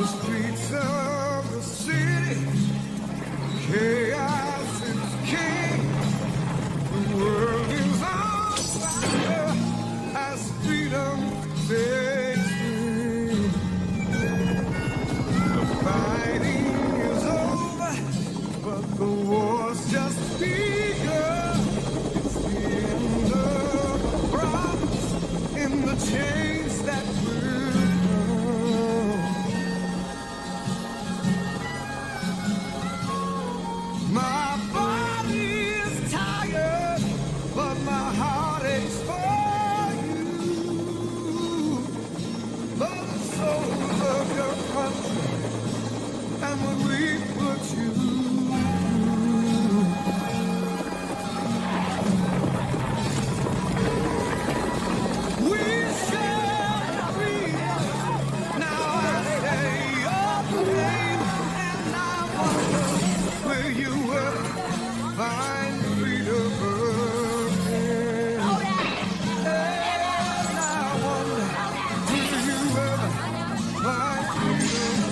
the streets of the city, chaos is king. The world is on fire as freedom takes free. The fighting is over, but the war's just begun. It's the end of the promise in the chains that will come. My body is tired, but my heart aches for you. For the souls of your country and what we put you through. We shall freedom. Now I say your name, and I wonder will you ever find freedom again? And I wonder will you ever find freedom again?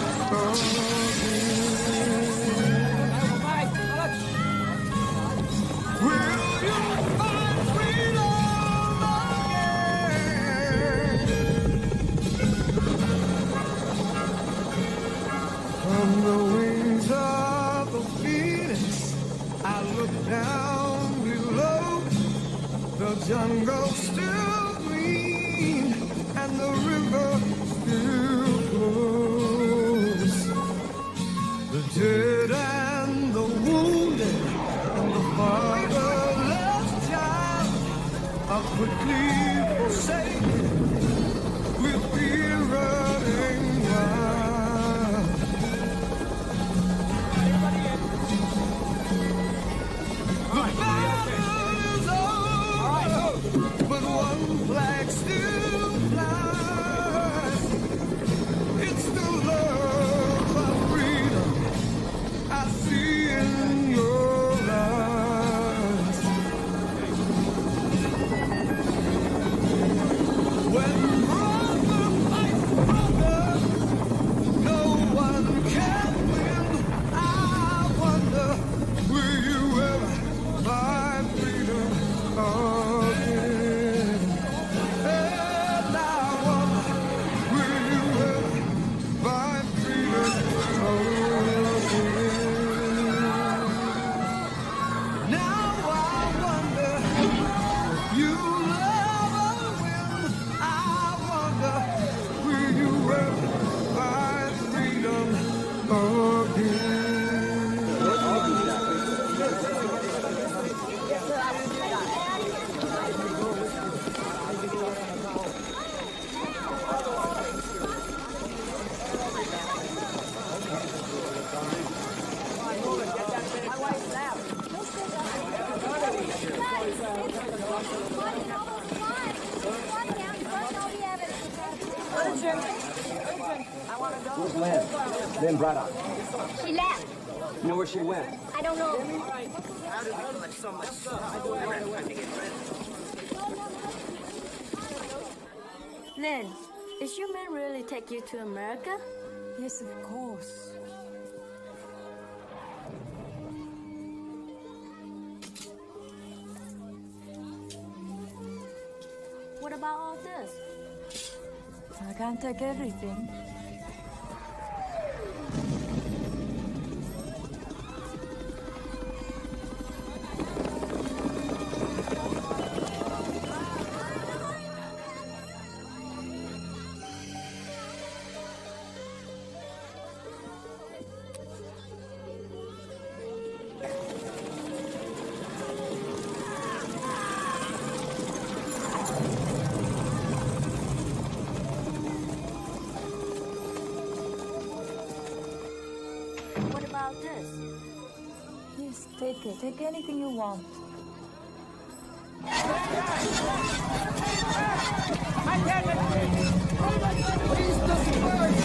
Will you find freedom again? From the wings of the phoenix, I look down below. The jungle still green and the river still flows. The dead and the wounded and the fatherless child are quickly forsaken with fear running wild. The battle is over, but one flag still flies. It's the love of freedom I see in your eyes. When brother fights brother, no one can win. I wonder, will you ever find freedom again? And I wonder, will you ever find freedom again? Now I wonder if you'll ever win. I wonder, will you ever find freedom again? Where's Lynn? Lynn Braddock. She left. You know where she went? I don't know. Lynn, is your man really take you to America? Yes, of course. What about all this? I can't take everything. What about this? Yes, take it. Take anything you want. Please disperse.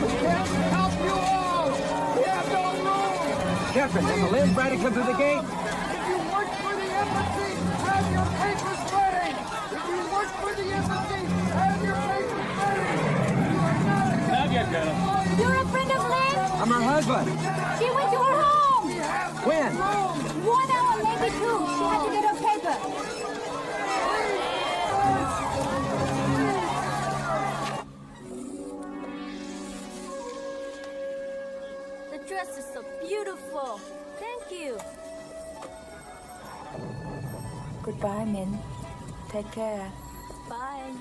We can't help you all. We have no room. Captain, will the Lynn Braddock come through the gate? If you work for the embassy, have your papers ready. If you work for the embassy, have your papers ready. You are not a Not yet, Colonel. You're a friend of Lynn? I'm her husband. She went to her home. When? 1 hour, maybe 2. She had to get her paper. The dress is so beautiful. Thank you. Goodbye, Min. Take care. Bye.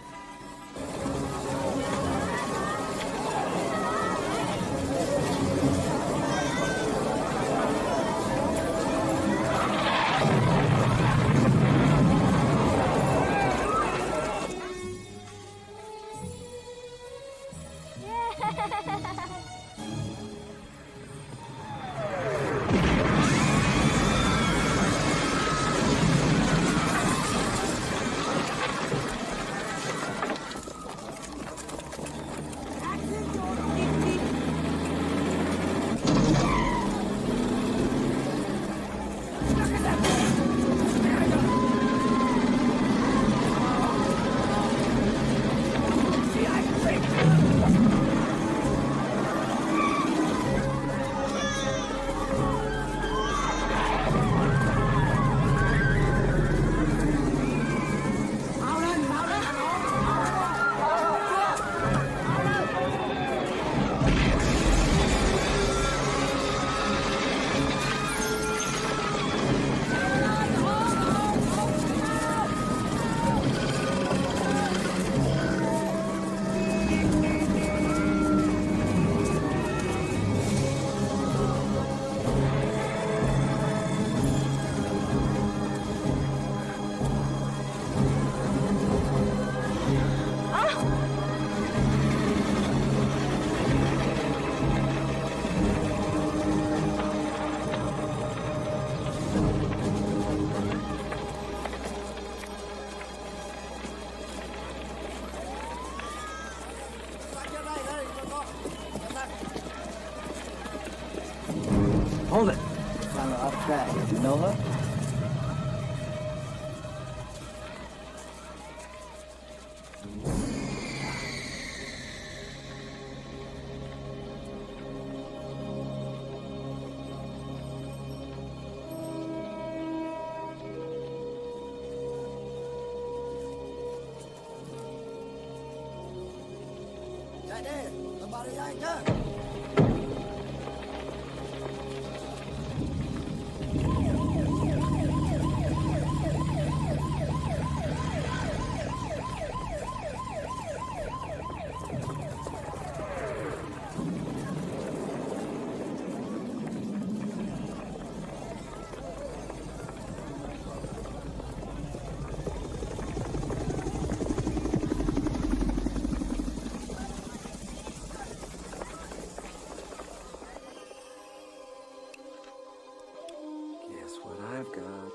Hold it. Found her off track. You know her? Chạy đi, tầm bảo đi nhanh chứ. Guess what I've got?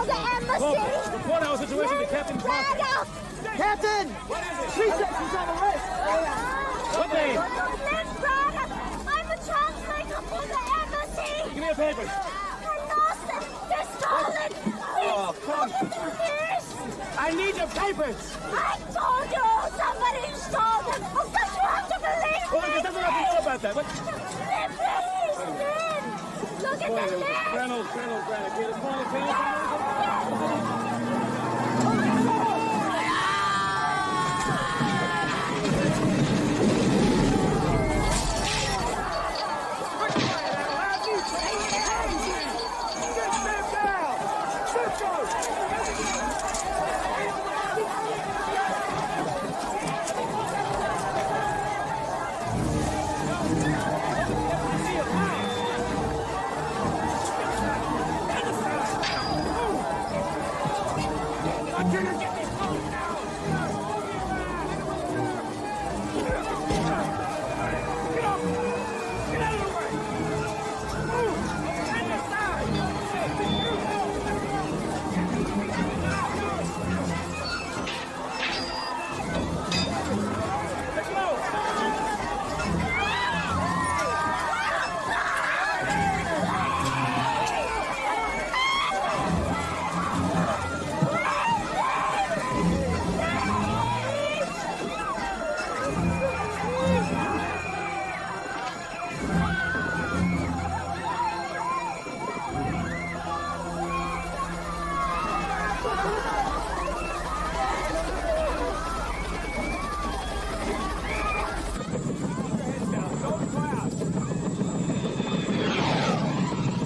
call the embassy. Report our situation to Captain Crocker. Randolph! Captain! What is it? She said she's on the list! What name? Liz Braddock! I'm a translator for the embassy! Give me your papers. I lost them! They're stolen! Oh, come. Please! I need your papers. I told you! Somebody stole them! Of course you have to believe Well, me! there's nothing I can know about that. What? Please, Lynn! Look at the list! Reynolds. Get a phone, please.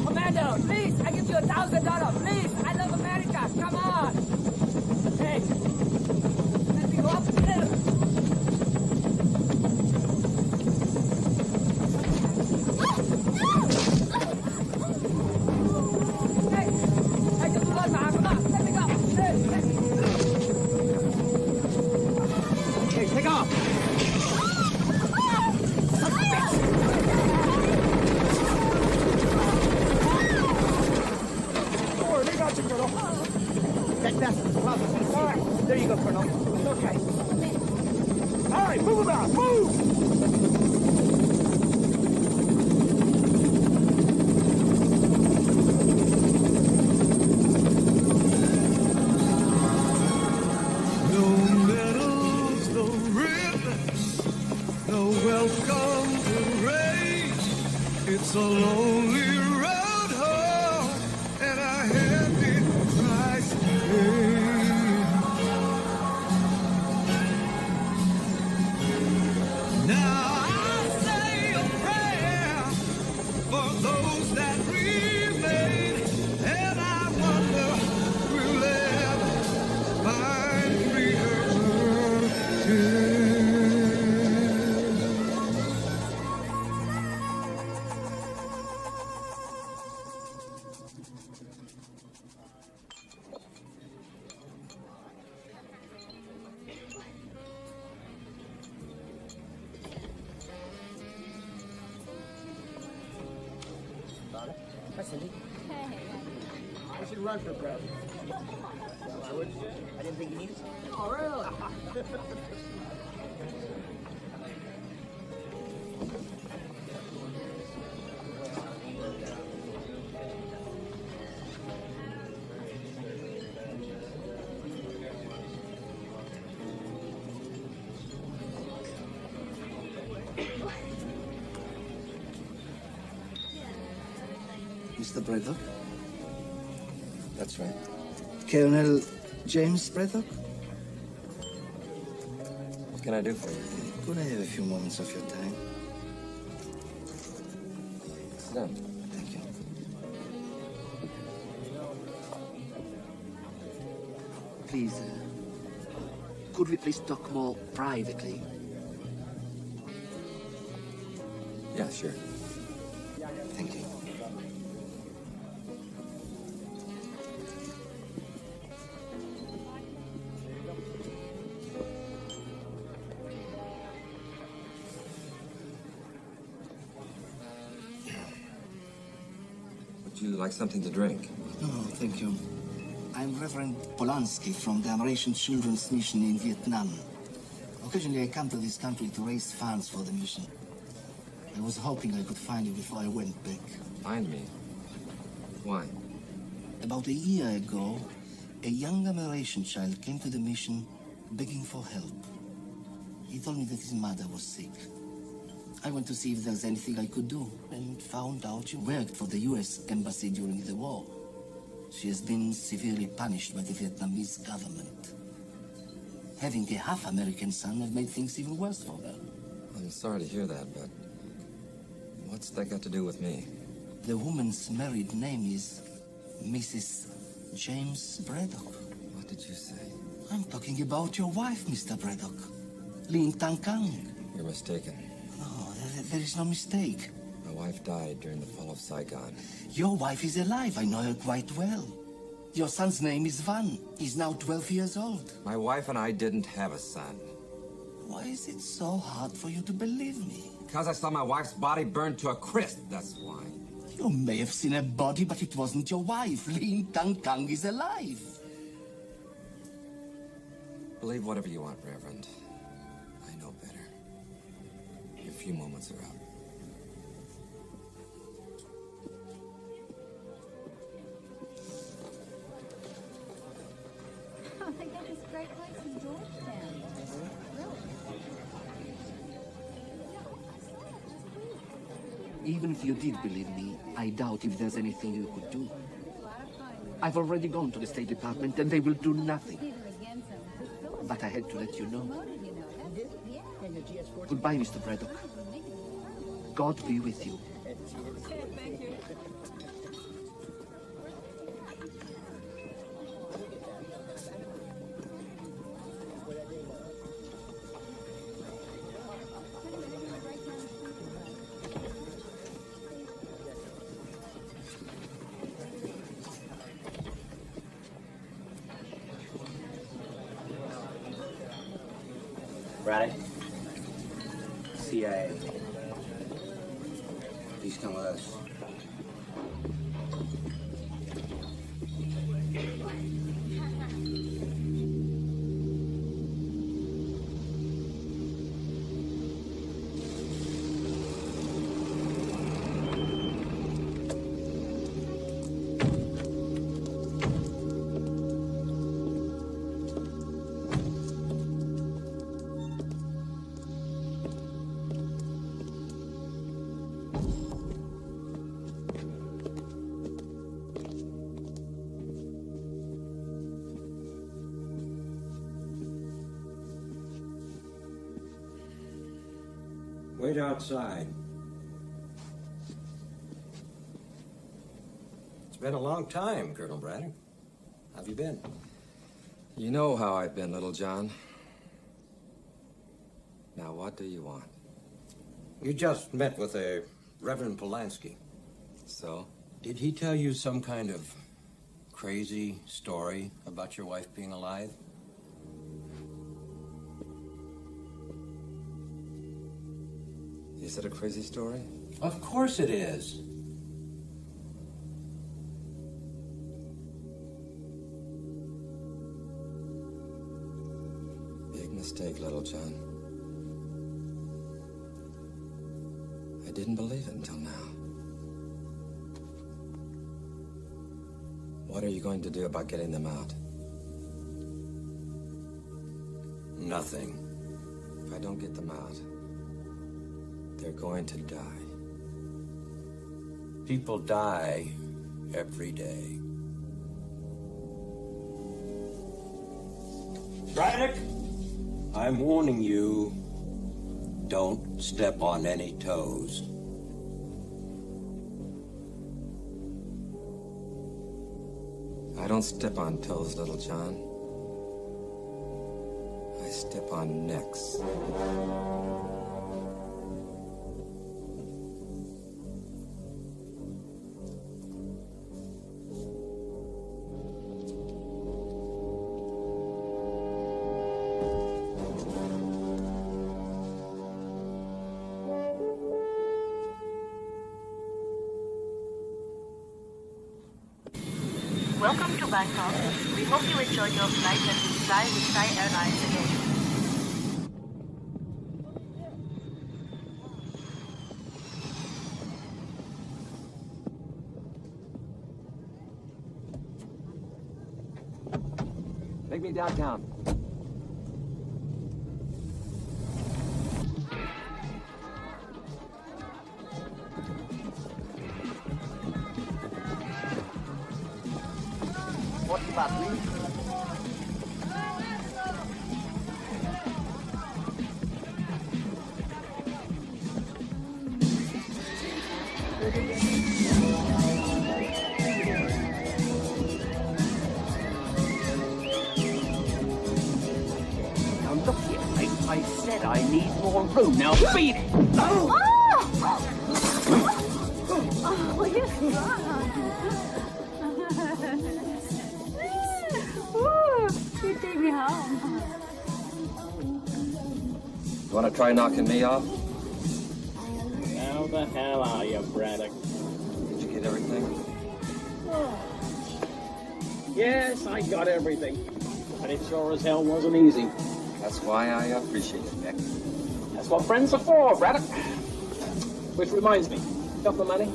Commander, please, I give you $1,000. Please, I love America. Come on. Hey, let me go up. Hey, I just got my come on. Let me go. Hey, take off. They got you, Colonel. That vessel's close. All right, there you go, Colonel. Okay. All right, move about. Move. No medals, no ribbons, no welcome parade. It's a lonely road home and a heavy price to pay. Now I say a prayer for those that remain, and I wonder will ever find freedom again. We should run for president. I didn't think you needed to. Oh, really? Mr. Braddock? That's right. Colonel James Braddock? What can I do for you? Could I have a few moments of your time? Sit down. Thank you. Please, could we please talk more privately? Yeah, sure. Thank you. Would you like something to drink? No, thank you. I'm Reverend Polanski from the American Children's Mission in Vietnam. Occasionally I come to this country to raise funds for the mission. I was hoping I could find you before I went back. Find me? Why? About a year ago, a young American child came to the mission begging for help. He told me that his mother was sick. I went to see if there's anything I could do, and found out you worked for the U.S. Embassy during the war. She has been severely punished by the Vietnamese government. Having a half-American son had made things even worse for her. I'm sorry to hear that, but what's that got to do with me? The woman's married name is Mrs. James Braddock. What did you say? I'm talking about your wife, Mr. Braddock. Ling Tang Kang. You're mistaken. No, there is no mistake. My wife died during the fall of Saigon. Your wife is alive. I know her quite well. Your son's name is Van. He's now 12 years old. My wife and I didn't have a son. Why is it so hard for you to believe me? Because I saw my wife's body burned to a crisp, that's why. You may have seen a body, but it wasn't your wife. Ling Tang Kang is alive. Believe whatever you want, Reverend. I know better. Your few moments are up. Oh, they got this great place in Georgetown. Even if you did believe me, I doubt if there's anything you could do. I've already gone to the State Department and they will do nothing. But I had to let you know. Goodbye, Mr. Braddock. God be with you. Braddock, CIA. Please come with us. Wait outside. It's been a long time, Colonel Braddock. How have you been? You know how I've been, little John. Now, what do you want? You just met with a Reverend Polanski. So? Did he tell you some kind of crazy story about your wife being alive? Is it a crazy story? Of course it is. Big mistake, little John. I didn't believe it until now. What are you going to do about getting them out? Nothing. If I don't get them out, they're going to die. People die every day. Braddock, I'm warning you, don't step on any toes. I don't step on toes, little John. I step on necks. Welcome to Bangkok. We hope you enjoy your flight and will fly with Thai Airlines again. Take me downtown. What's that, please? Now look here, mate. I said I need more room. Now beat it. Oh, yes, you take me home. You want to try knocking me off? How the hell are you, Braddock? Did you get everything? Yes, I got everything. But it sure as hell wasn't easy. That's why I appreciate it, Nick. That's what friends are for, Braddock. Which reminds me, got the money?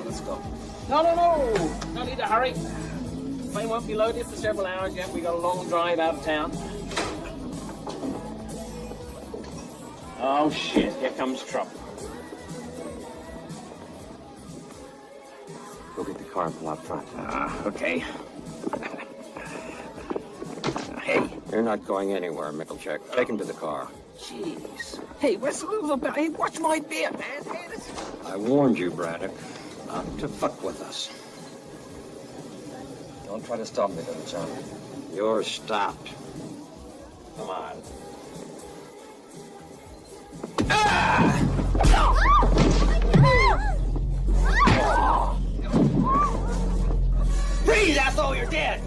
Let's go. No. No need to hurry. Plane won't be loaded for several hours yet. We got a long drive out of town. Oh shit, here comes trouble. Go get the car and pull out front. Okay. Hey. You're not going anywhere, Mickelcheck. Take him to the car. Jeez. Hey, what's hey, watch my beard, man. Hey, I warned you, Braddock, not to fuck with us. Don't try to stop me, little John. You're stopped. Come on. Breathe, asshole, you're dead!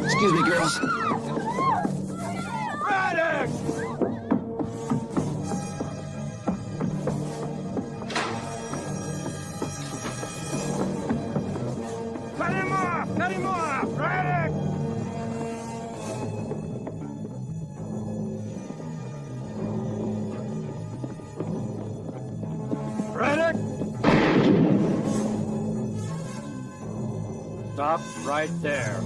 Excuse me, girls. Braddock! Cut him off! Cut him off! Braddock! Braddock! Stop right there.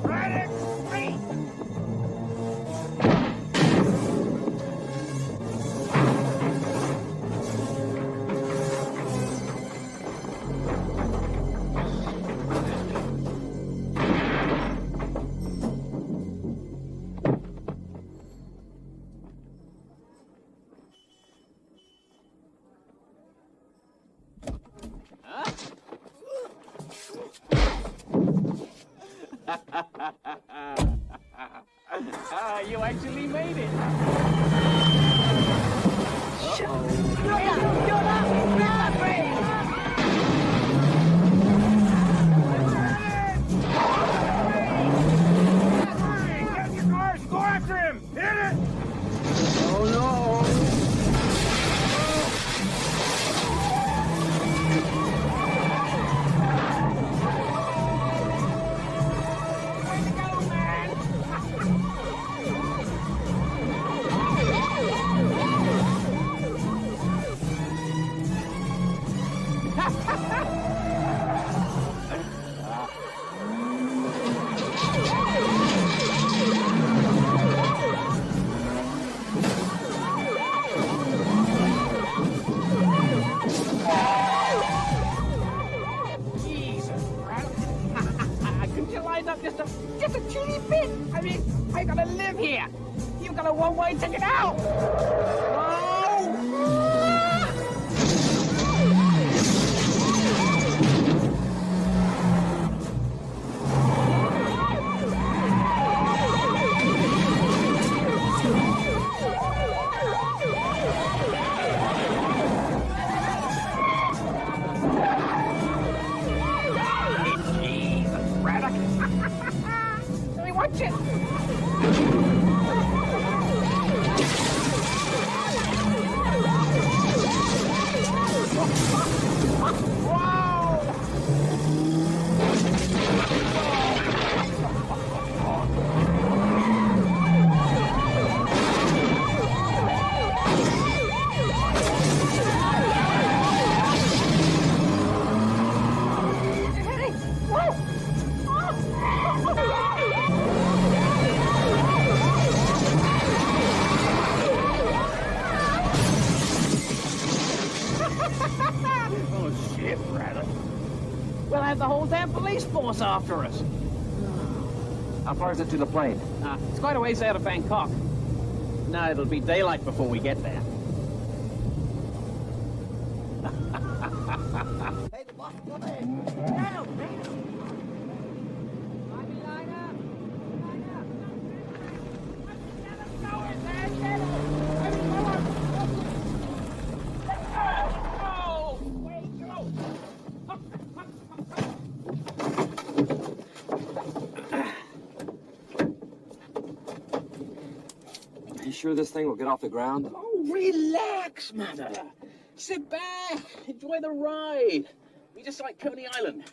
Braddock! Wait! You actually made it. Get your cars! Go after him! Hit it! Oh no! Way to go, man! Jesus, couldn't you line up just a teeny bit? I mean, I gotta live here. You got a one-way ticket out. Oh! We'll have the whole damn police force after us. How far is it to the plane? It's quite a ways out of Bangkok. No, it'll be daylight before we get there. Hey, the boss, come in. Down. You sure this thing will get off the ground? Oh, relax, mother. Sit back. Enjoy the ride. We just like Coney Island.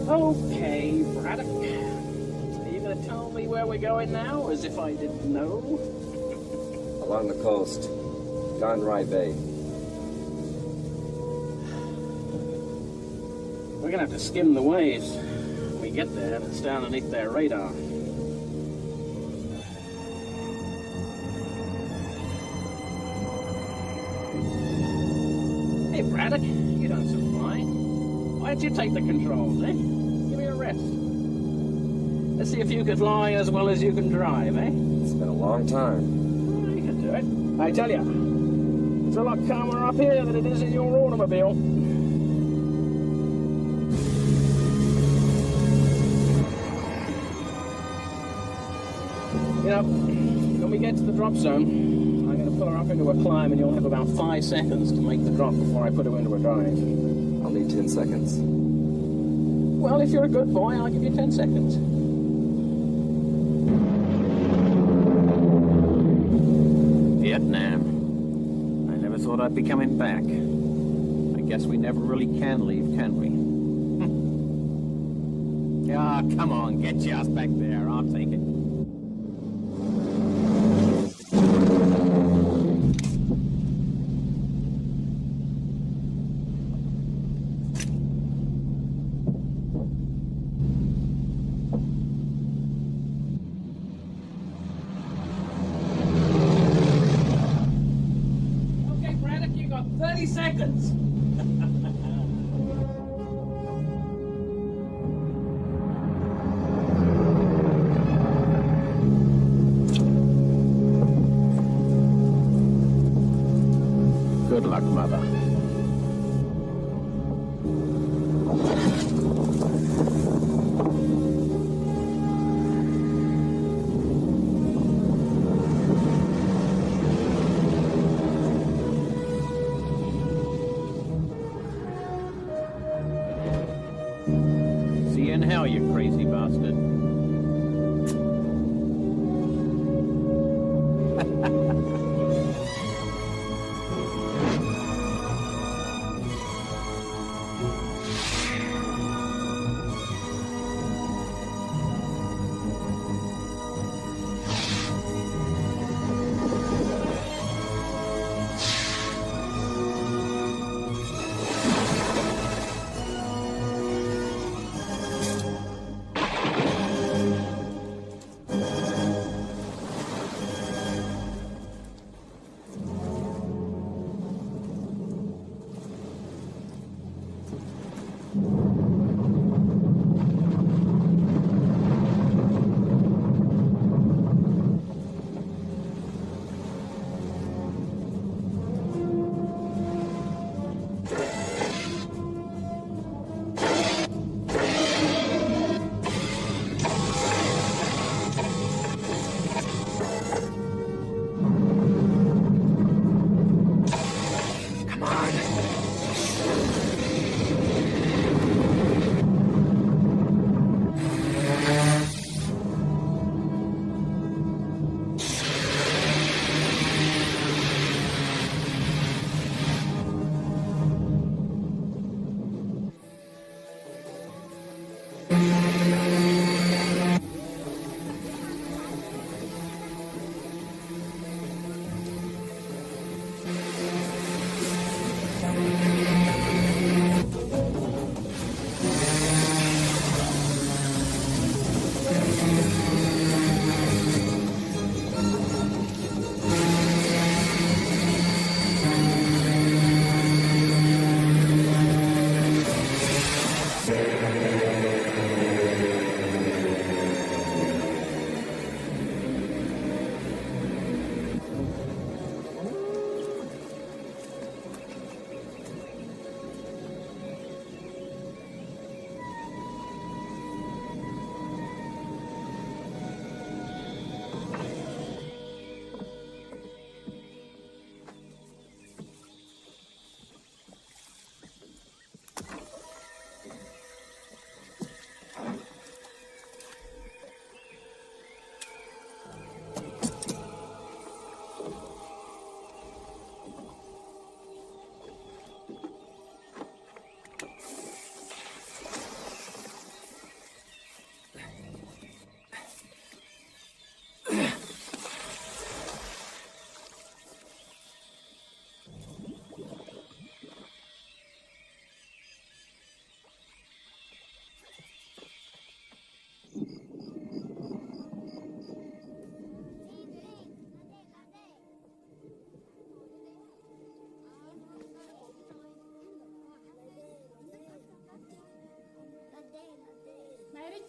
Okay, Braddock. Are you going to tell me where we're going now, as if I didn't know? Along the coast. Ganrai Bay. We're going to have to skim the waves. When we get there, it's down underneath their radar. Hey, Braddock, you done so fine. Why don't you take the controls, eh? Give me a rest. Let's see if you can fly as well as you can drive, eh? It's been a long time. You can do it. I tell you, it's a lot calmer up here than it is in your automobile. You know, when we get to the drop zone, I'm going to pull her up into a climb and you'll have about 5 seconds to make the drop before I put her into a drive. I'll need 10 seconds. Well, if you're a good boy, I'll give you 10 seconds. Vietnam. I never thought I'd be coming back. I guess we never really can leave, can we? Ah, come on, get your ass back there. I'll take it. Okay, Braddock, you got 30 seconds. Good luck, Mother. See you in hell, you crazy bastard.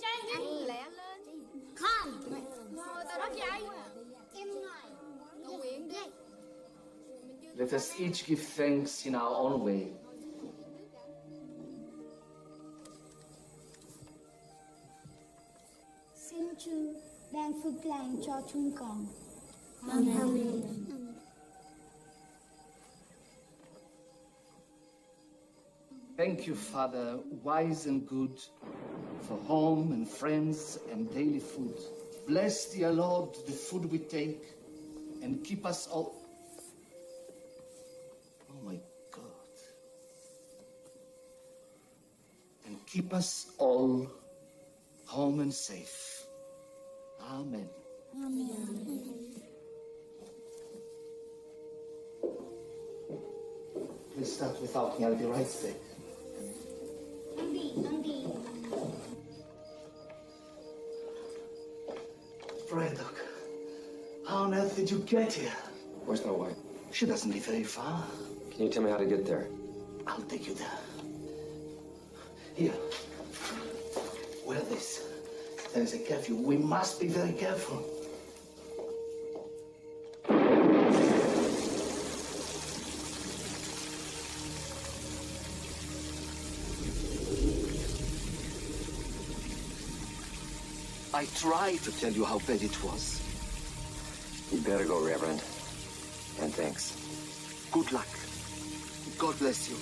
trai đi lẹ lên. Không. Ngồi tao đó vậy. Em ngồi. Cầu nguyện đi. Let us each give thanks in our own way. Xin Chúa ban phước lành cho chúng con. Amen. Thank you, Father, wise and good, for home and friends and daily food. Bless, dear Lord, the food we take, and keep us all... Oh, my God. And keep us all home and safe. Amen. Please start without me. I'll be right back. Andy. Braddock, how on earth did you get here? Where's my wife? She doesn't live very far. Can you tell me how to get there? I'll take you there. Here. Wear this. There is a curfew. We must be very careful. I tried to tell you how bad it was. You better go, Reverend. And thanks. Good luck. God bless you.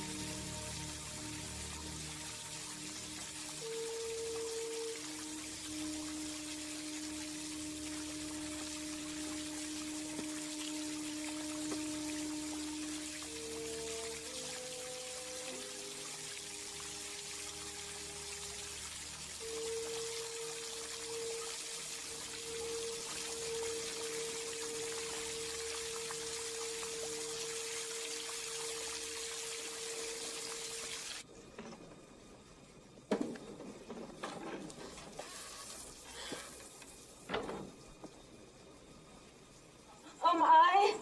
Ông ơi,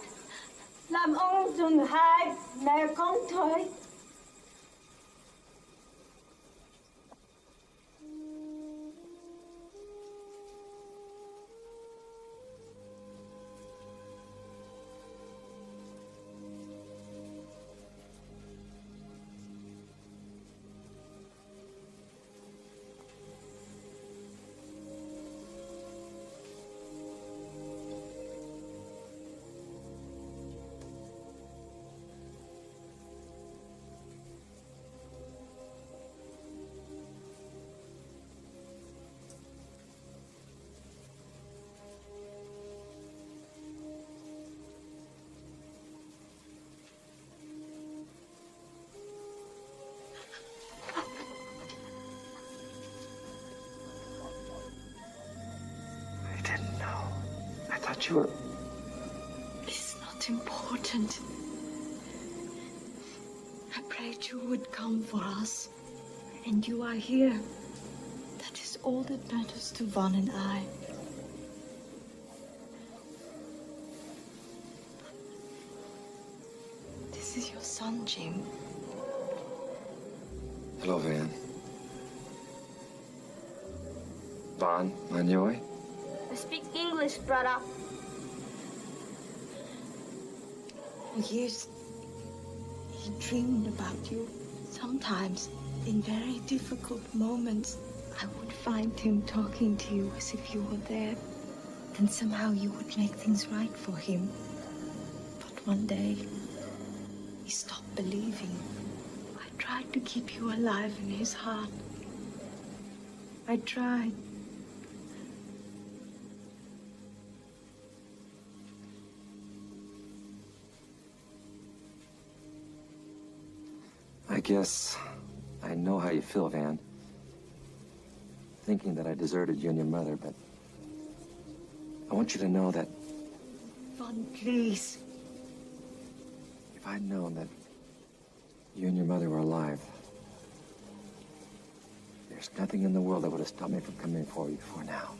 làm ông dừng hai mẹ con thôi. I didn't know. I thought you were... It's not important. I prayed you would come for us. And you are here. That is all that matters to Von and I. This is your son, Jim. Hello, Van. Von Manyoy? I speak English, brother. For years, he dreamed about you. Sometimes, in very difficult moments, I would find him talking to you as if you were there. Then somehow you would make things right for him. But one day, he stopped believing. I tried to keep you alive in his heart. I tried. I guess I know how you feel, Van. Thinking that I deserted you and your mother, but I want you to know that Von, please. if I'd known that you and your mother were alive, there's nothing in the world that would have stopped me from coming for you before now.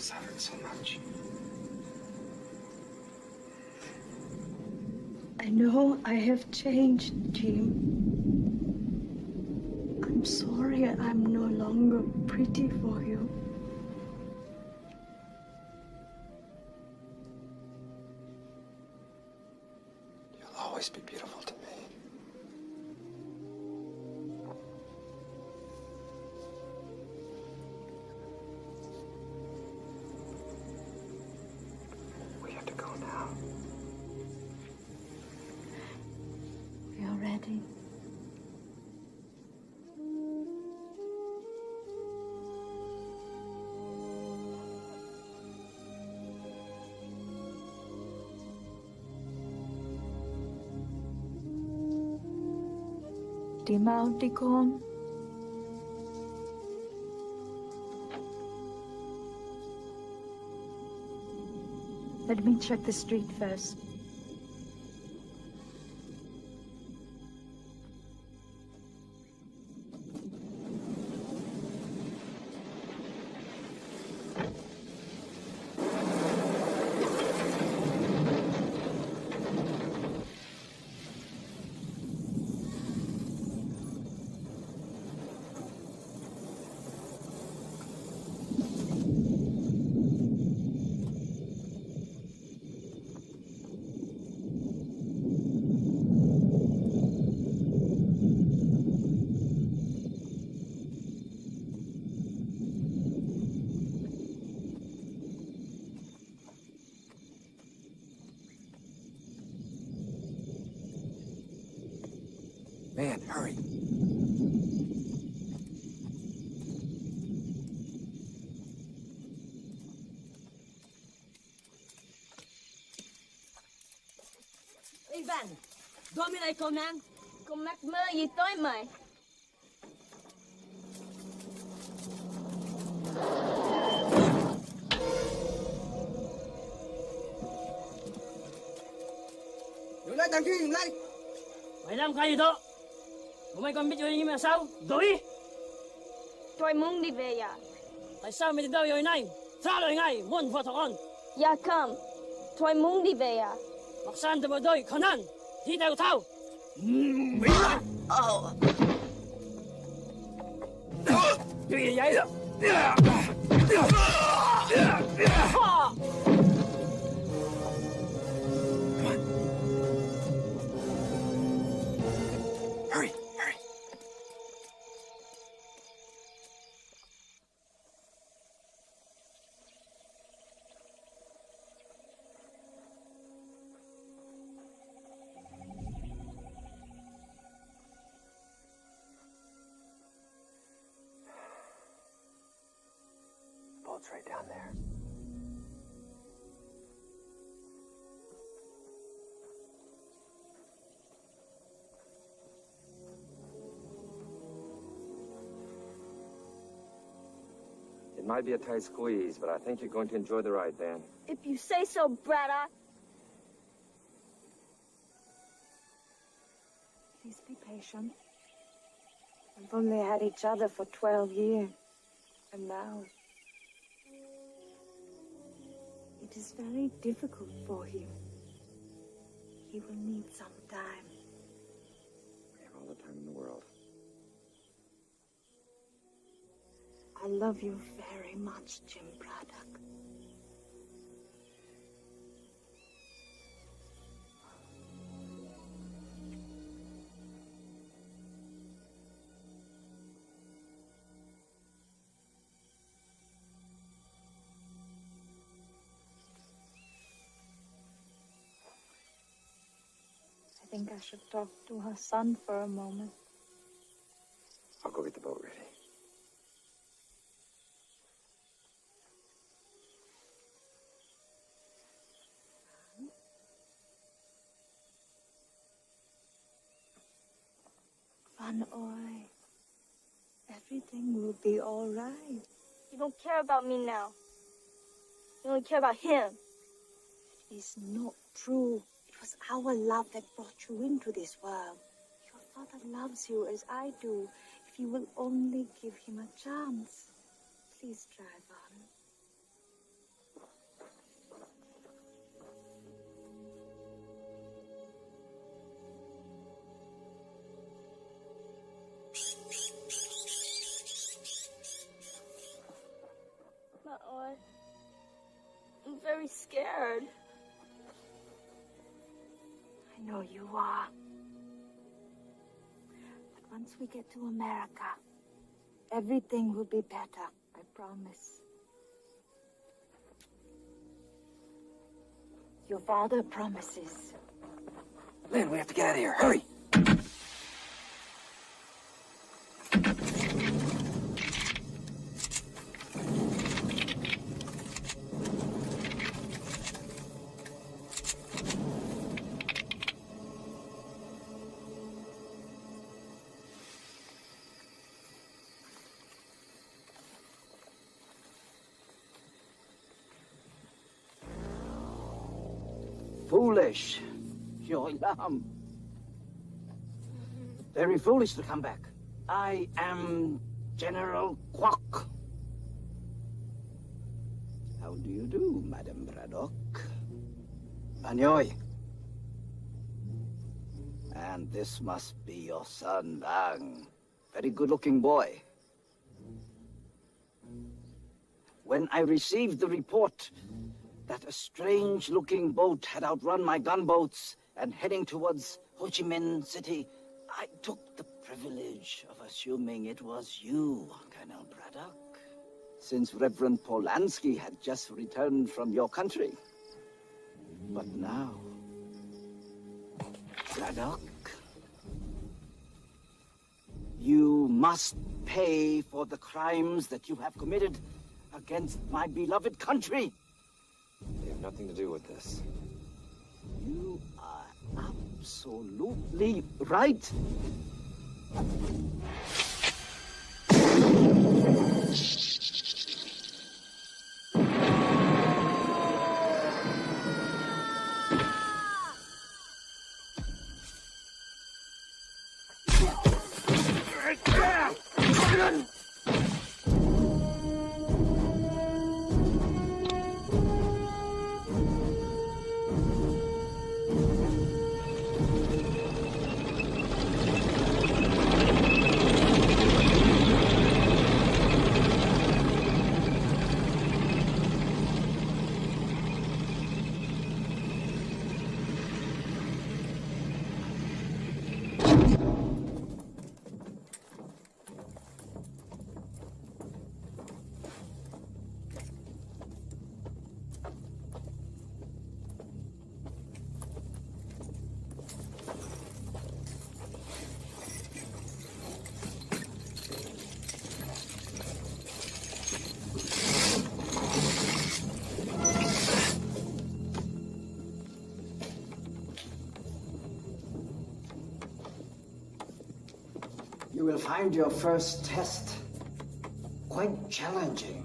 suffered so much. I know I have changed, Jim. I'm sorry I'm no longer pretty for you. You'll always be beautiful to me. We have to go now. We are ready. Dimautikon. Let me check the street first. Man, hurry. Ivan, dominate con anh. Con mắc mơ gì tới mày? Dừng lại, thằng kia dừng lại. Mày làm cái gì đó? Bọn mày còn biết chuyện như mà sao? Đuổi! Tôi muốn đi về nhà. Tại sao mày đi đâu rồi này? Trả lời ngay, muốn phạt con. Dạ không, tôi muốn đi về nhà. Mặc sàn từ bộ đôi, khả năng. Thì theo thao. Bị lại! Chuyện gì vậy? Hurry, hurry. Boat's right down there. It might be a tight squeeze, but I think you're going to enjoy the ride, Dan. If you say so, brother. Please be patient. We've only had each other for 12 years. And now, it is very difficult for him. He will need some time. We have all the time in the world. I love you very much, Jim Braddock. I think I should talk to her son for a moment. I'll go get the boat ready. Van Oy, everything will be all right. You don't care about me now. You only care about him. It is not true. It was our love that brought you into this world. Your father loves you as I do. If you will only give him a chance. Please drive on. very scared. I know you are. But once we get to America, everything will be better. I promise. Your father promises. Lynn, we have to get out of here. Hurry! Foolish. Your lamb. Very foolish to come back. I am General Kwok. How do you do, Madam Braddock? Banyoy. And this must be your son, Bang. Very good-looking boy. When I received the report that a strange-looking boat had outrun my gunboats and heading towards Ho Chi Minh City, I took the privilege of assuming it was you, Colonel Braddock, since Reverend Polanski had just returned from your country. But now, Braddock, you must pay for the crimes that you have committed against my beloved country. They have nothing to do with this. You are absolutely right. You will find your first test quite challenging.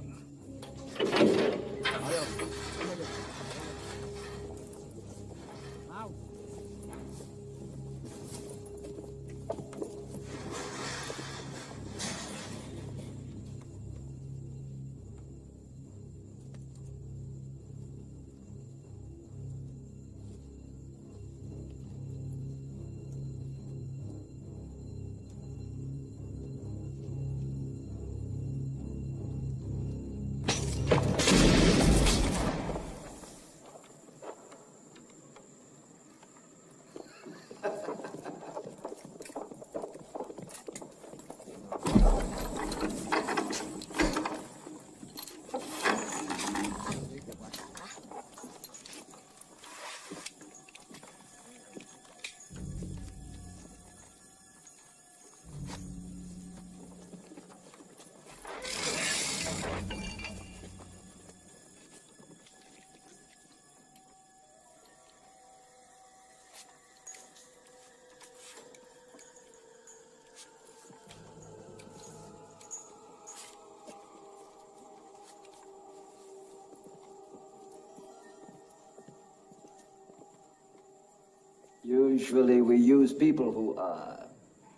Usually we use people who are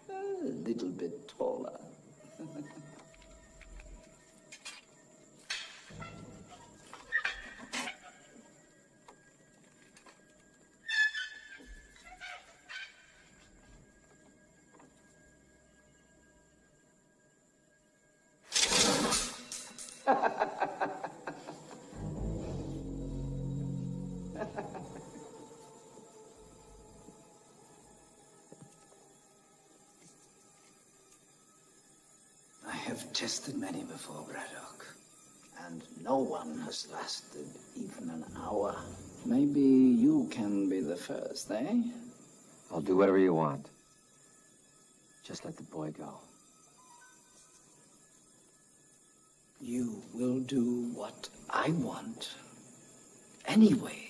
a little bit taller. I have tested many before, Braddock, and no one has lasted even an hour. Maybe you can be the first, eh? I'll do whatever you want. Just let the boy go. You will do what I want. Anyways.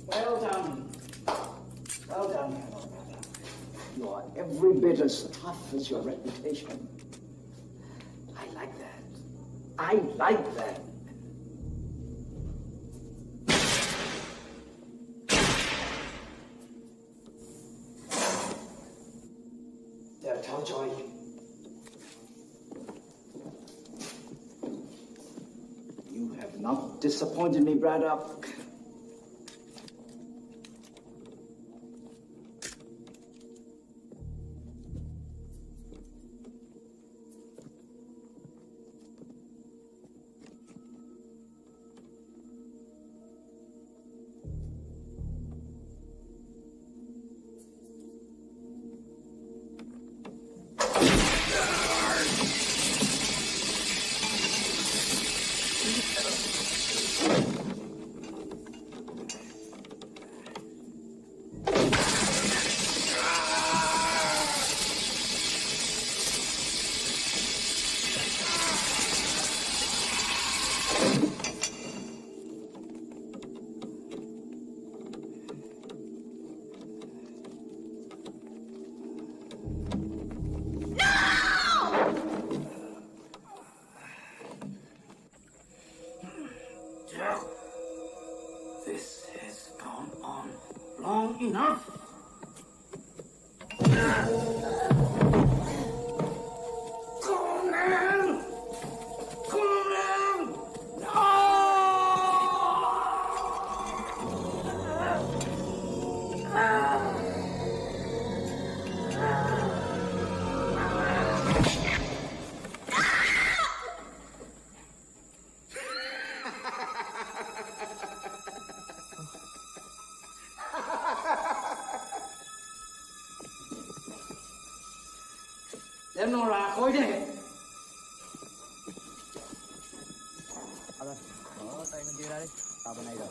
Well done. Well done, Colonel Braddock. You are every bit as tough as your reputation. I like that. I like that. There, Telljoy. You have not disappointed me, Braddock. This has gone on long enough. Conan! Conan! Đem nó ra khỏi đây. Mở tay bên kia ra đi. Tao bên này rồi.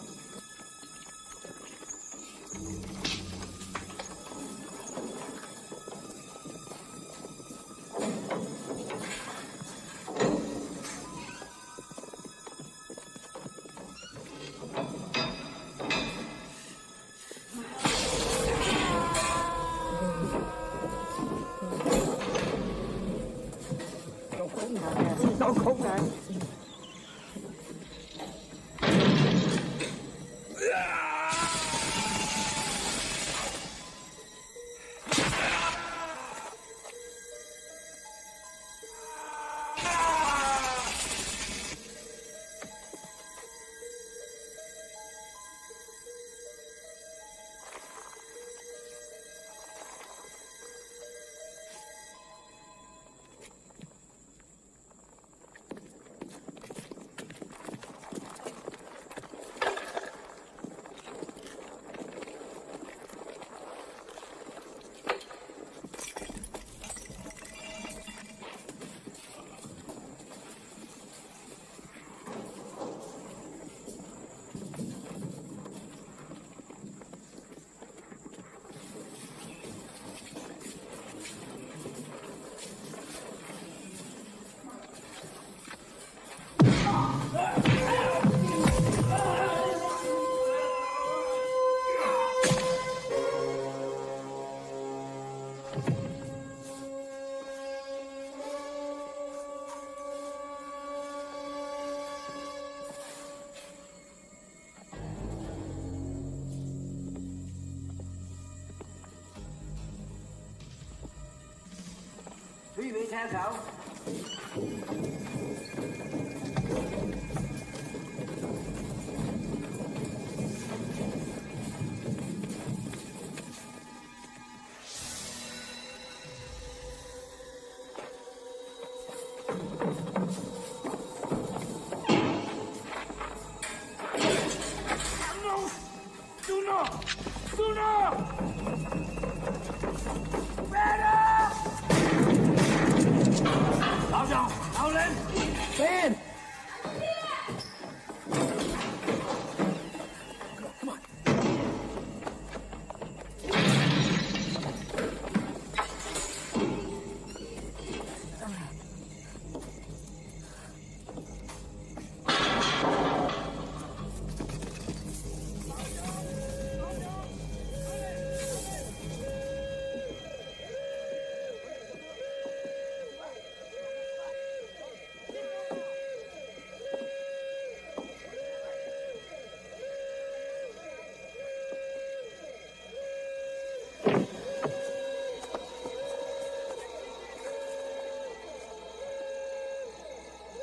Quý vị theo cậu.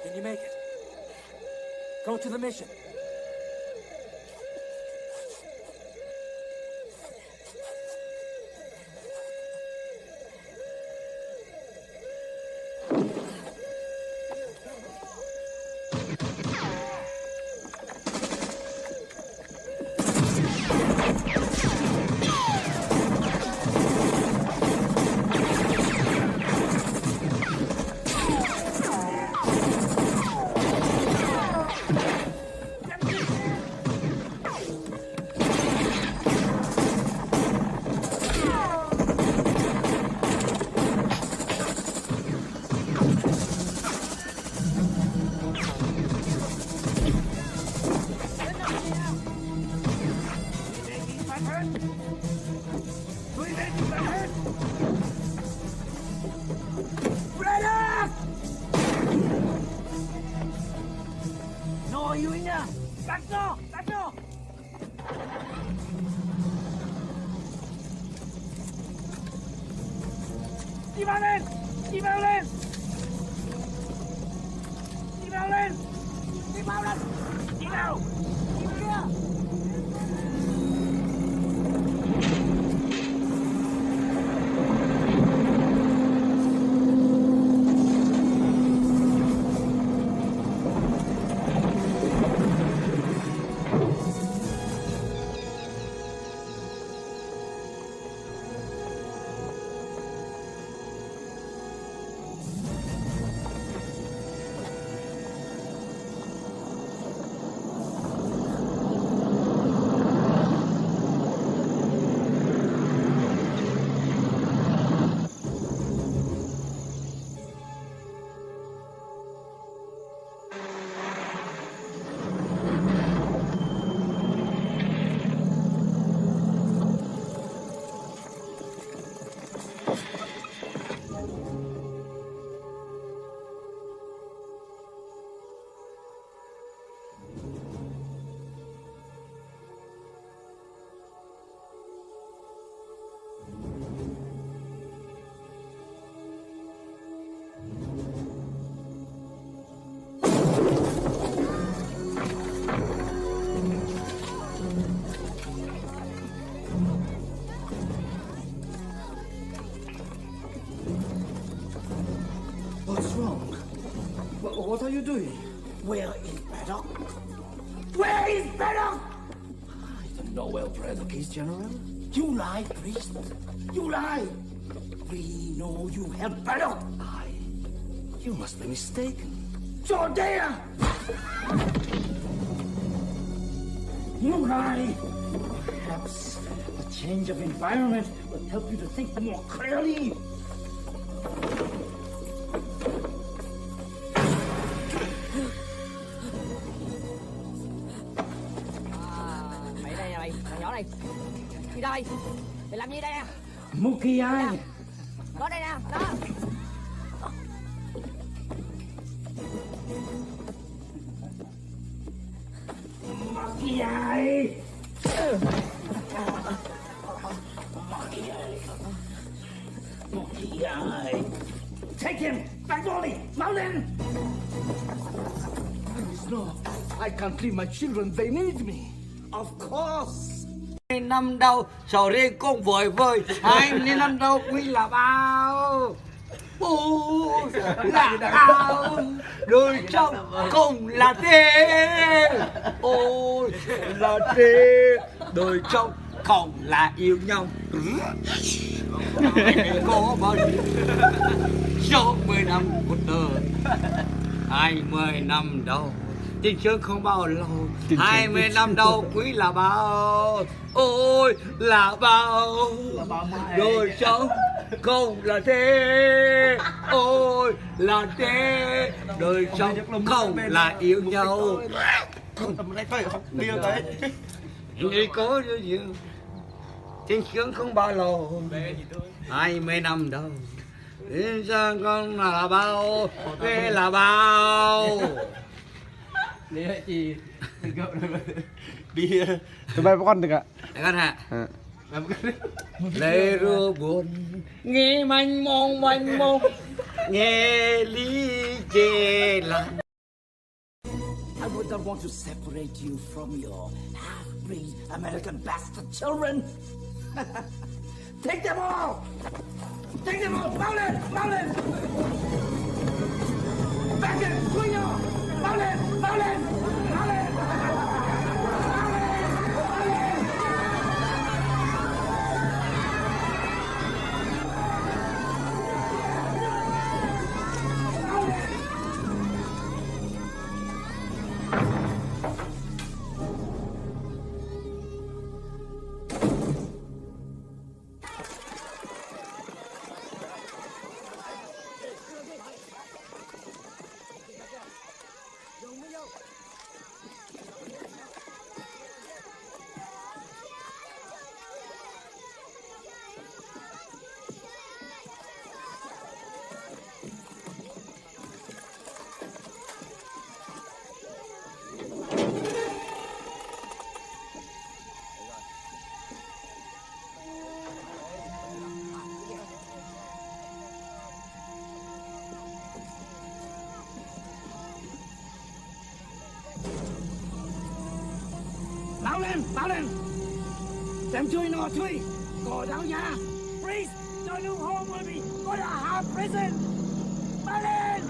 Can you make it? Go to the mission. Đi vào lên! Đi vào lên! Đi vào lên! Đi vào lên! Đi vào! Đi vào kia! What's wrong? What are you doing? Where is Braddock? Where is Braddock? I don't know where Braddock is, General. You lie, priest. You lie. We know you have Braddock. You must be mistaken. You're there. You lie. Perhaps a change of environment will help you to think more clearly. Mày đây nè mày, thằng nhỏ này. Đi đây. Mày làm gì đây nè? Mookie ai? Nó đây nè, đó. Mookie ai? Mookie ai? Take him! Magnolia! Mountain! No, I can't leave my children. They need me. Of course. Năm đâu sầu riêng con vội vơi, 20 năm đâu quý là bao. Ôi là bao, đôi trong cùng là thế. Ôi là thế, đôi trong cùng là yêu nhau. Có bao nhiêu 60 năm của tớ, 20 năm đâu tình trường không bao lâu, 20 năm đâu quý là bao. Ôi là bao, đôi sống không là thế. Ôi là thế, đôi sống không là yêu nhau. Người có điều gì tình trường không bao lâu, 20 năm đâu tình trường không là bao, thế là bao. Đi hả chị? Đi tụi bay con được ạ? Con hả? Lê ru buồn nghe manh mông nghe lý chê lạnh. I would not want to separate you from your half-breed American bastard children. Take them all! Take them all! Mountain! Mountain! Back in! Swing off! Mountain! Mountain! Mountain! Mau lên! Xem chui nọ chui! Cỏ đau nhà! Freeze! Cho new home will be going to half prison! Mau lên!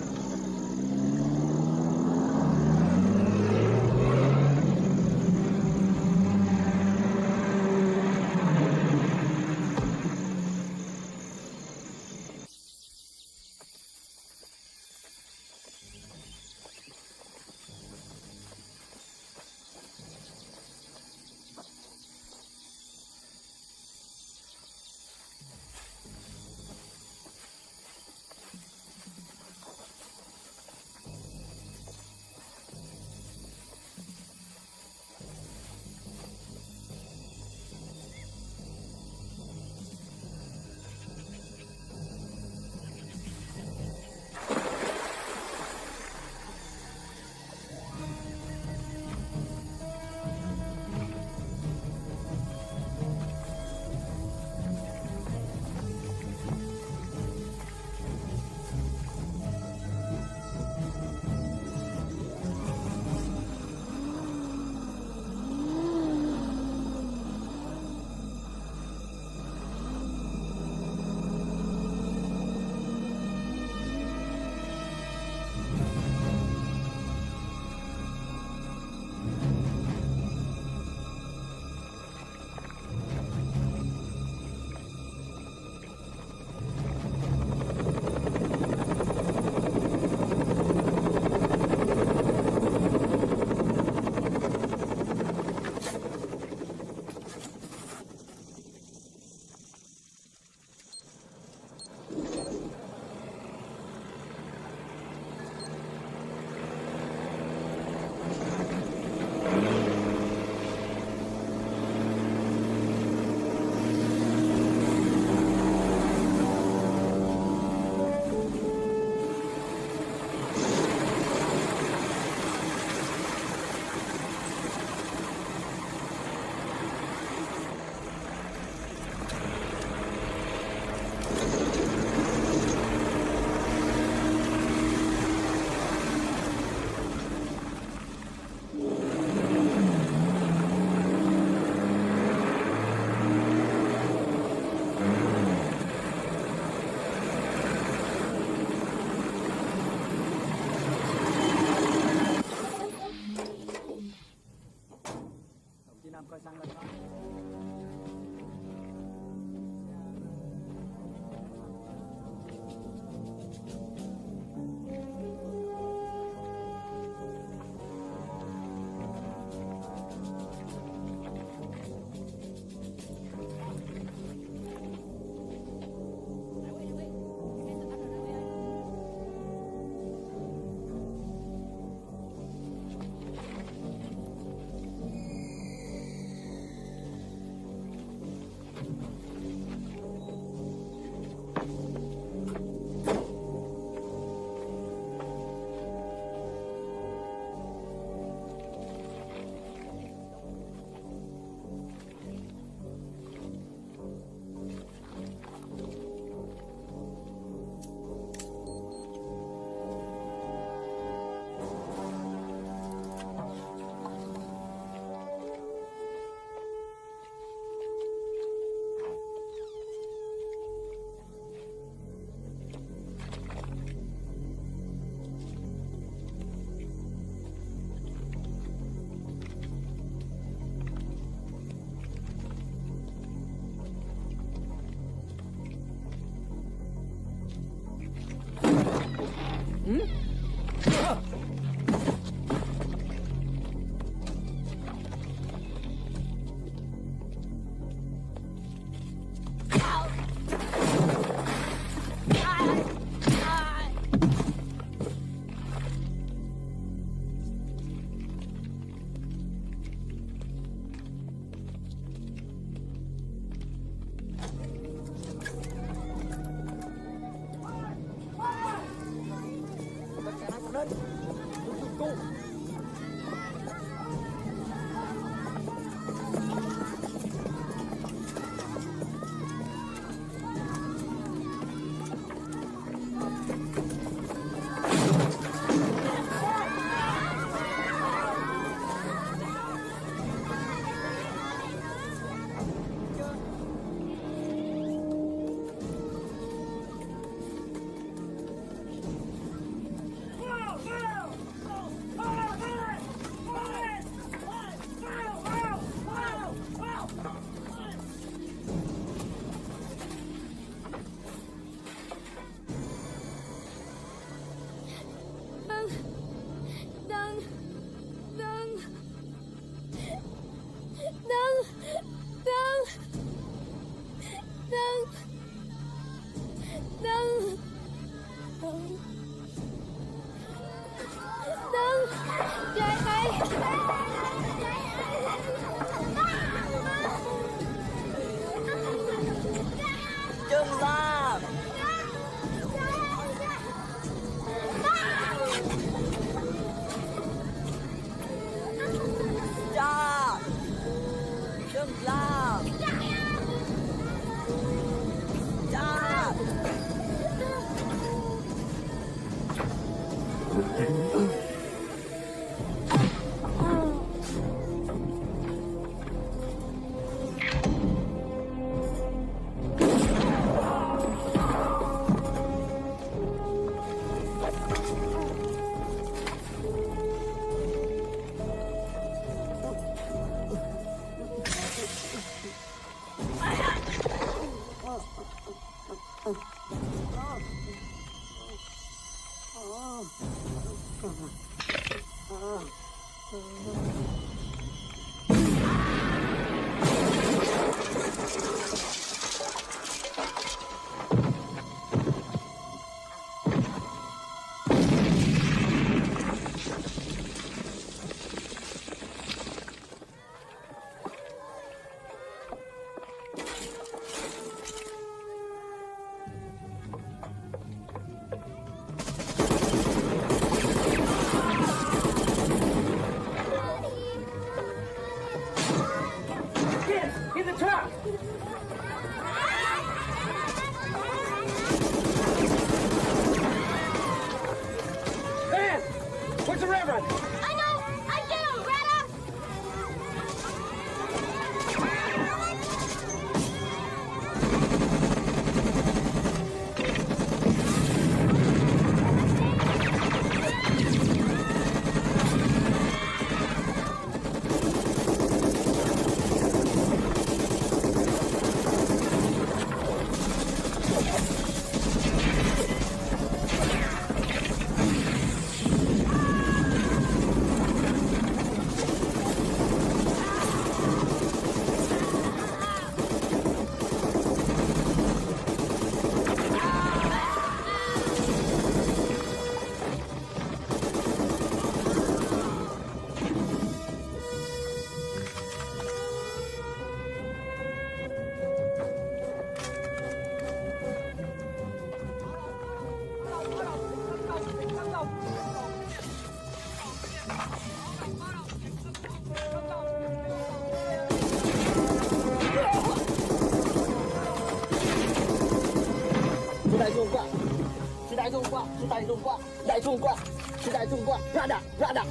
中挂，是带中挂，带中挂，是带中挂，啪嗒啪嗒。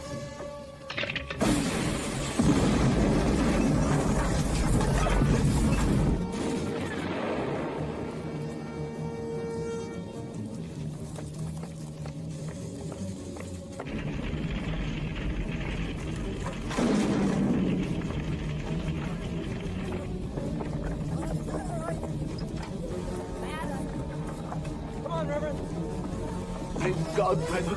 Thank God, Brendan.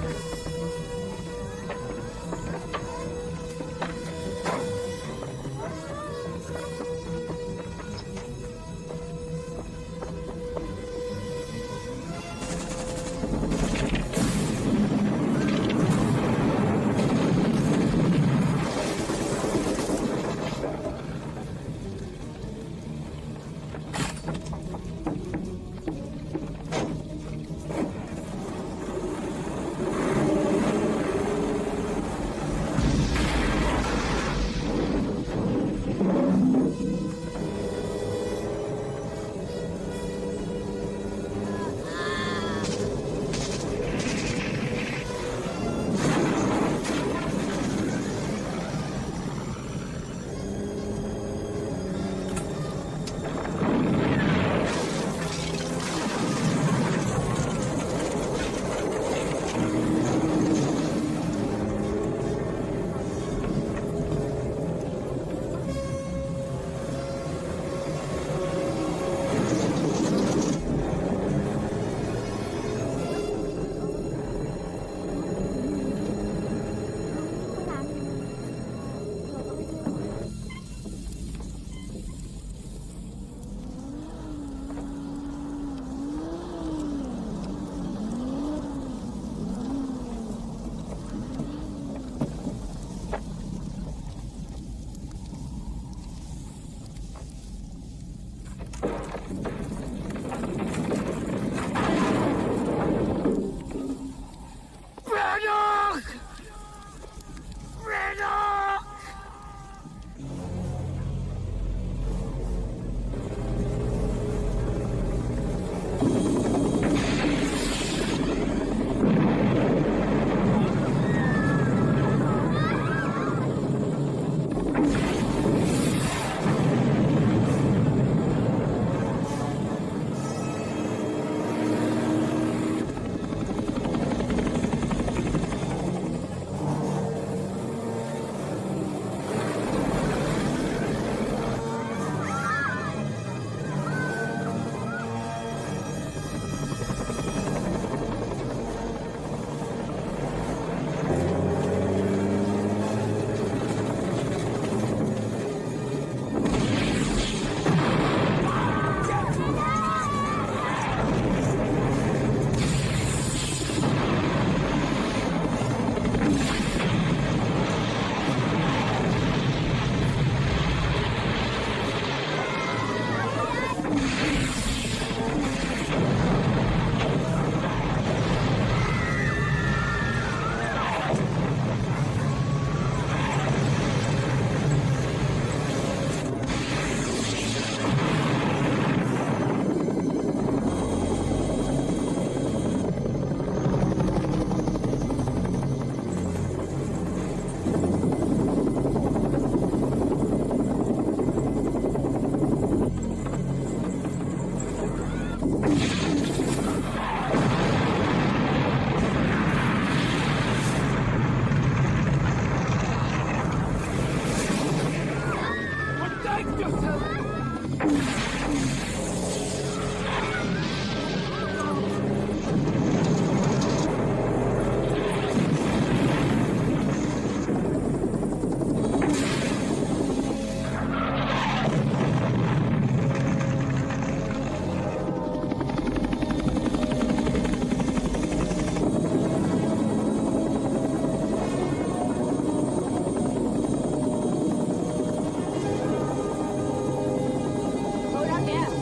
Go down there.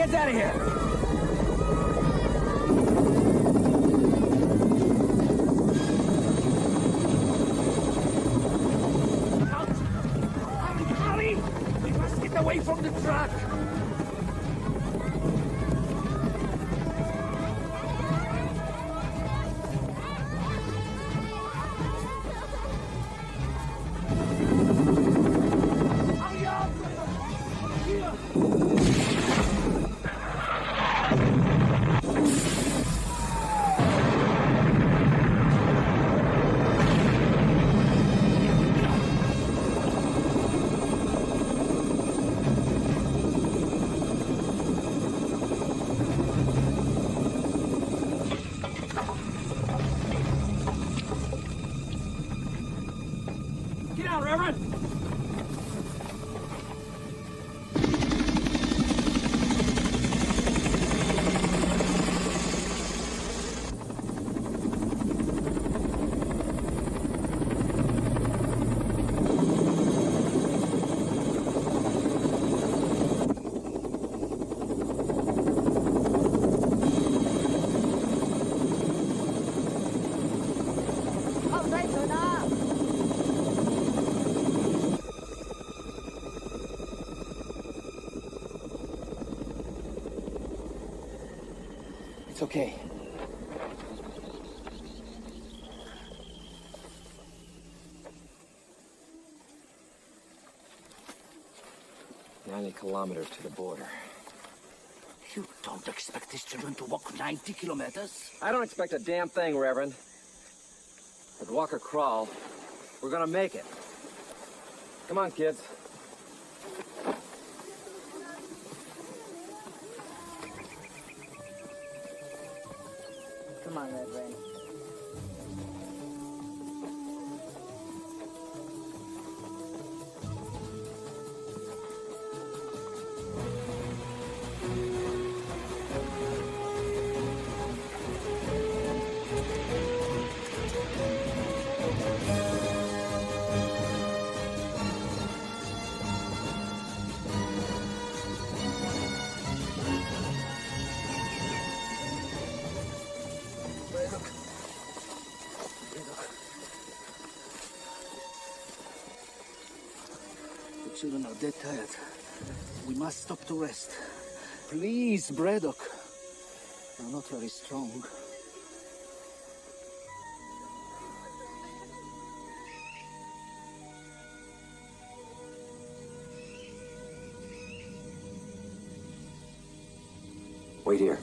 kids out of here. Hurry! We must get away from the truck. Get out, Reverend! Không thấy rồi đó. It's okay. Kilometers to the border. You don't expect these children to walk 90 kilometers? I don't expect a damn thing, Reverend. But walk or crawl, we're gonna make it. Come on, kids. Come on, Reverend. The children are dead tired. We must stop to rest. Please, Braddock. You're not very strong. Wait here.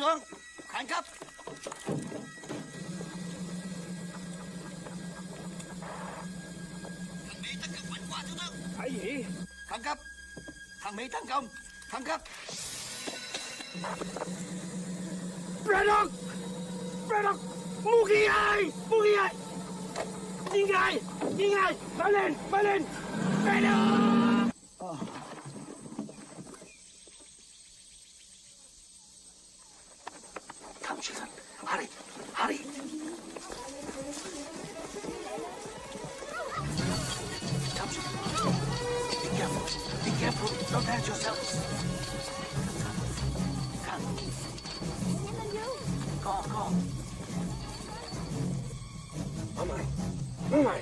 tướng. Khẩn cấp. Thằng Mỹ tấn công mạnh quá thiếu tướng. Cái gì? Khẩn cấp. Thằng Mỹ tấn công. Khẩn cấp. Braddock! Braddock! Mugi ơi! Mugi ơi! Đi ngay! Đi ngay! Bay lên! Bay lên! Braddock! Come, children. Hurry. Hurry. Come, children. Be careful. Be careful. Don't hurt yourselves. Come. Go on, go on. Oh my. Oh my.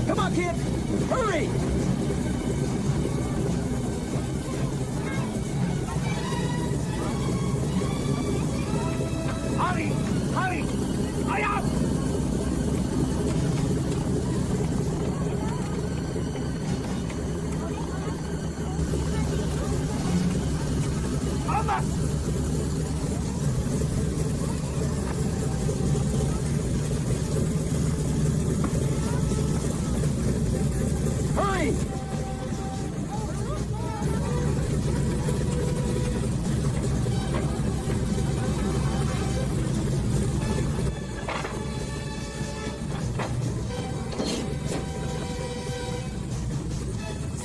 Come on, kid! Hurry! Hurry! Hurry! Hurry up! Almost! Hurry!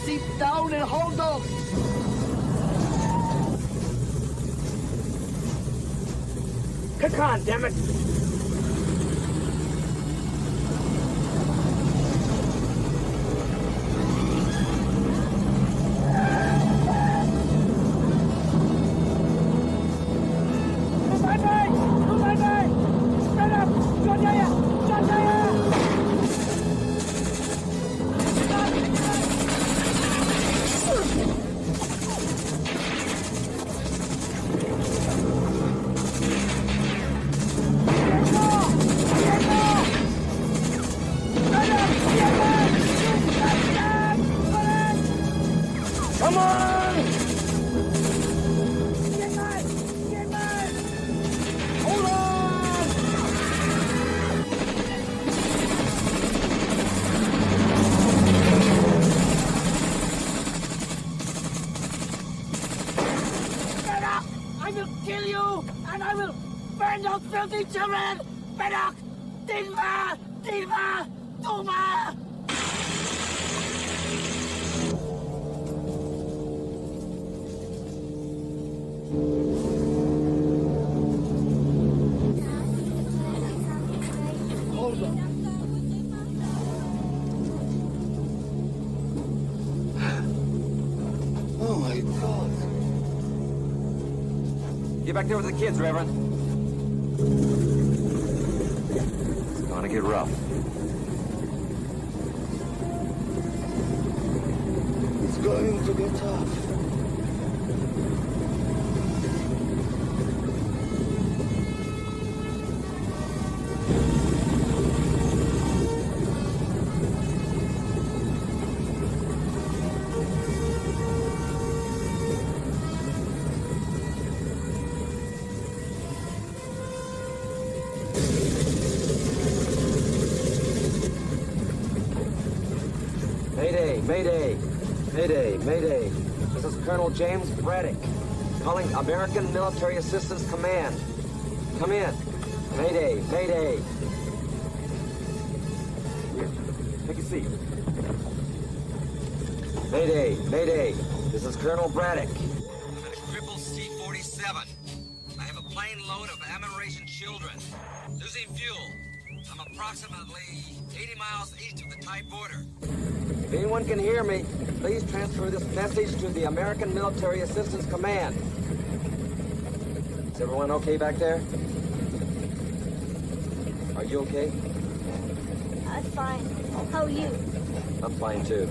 Sit down and hold on! Come on, damn it! Come on! Get back! Get back! Hold on! Braddock! I will kill you! And I will burn those filthy children! Braddock! Dilma! Dilma! Duma! Hold on. Oh my God. Get back there with the kids, Reverend. It's gonna get rough. It's going to get tough. Mayday, mayday, mayday, mayday. This is Colonel James Braddock, calling American Military Assistance Command. Come in. Mayday, mayday. Take a seat. Mayday, mayday. This is Colonel Braddock. I'm in a crippled C-47. I have a plane load of American children. Losing fuel. I'm approximately 80 miles east of the Thai border. If anyone can hear me, please transfer this message to the American Military Assistance Command. Is everyone okay back there? Are you okay? I'm fine. How are you? I'm fine too.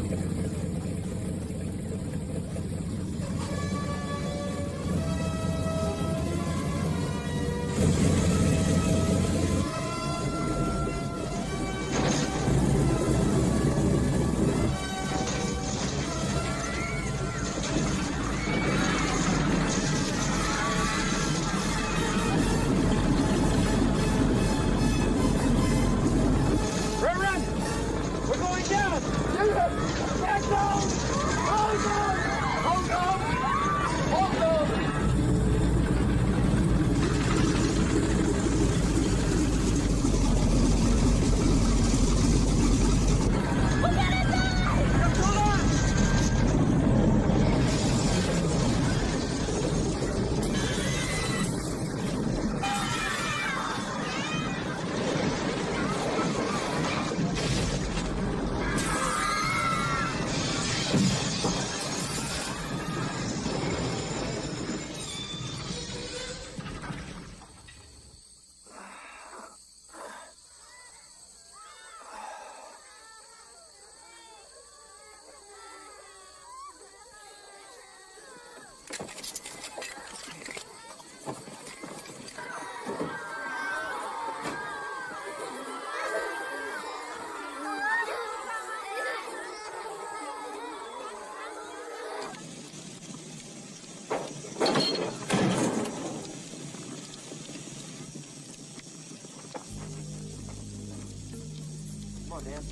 man.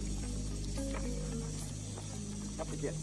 Help the kid.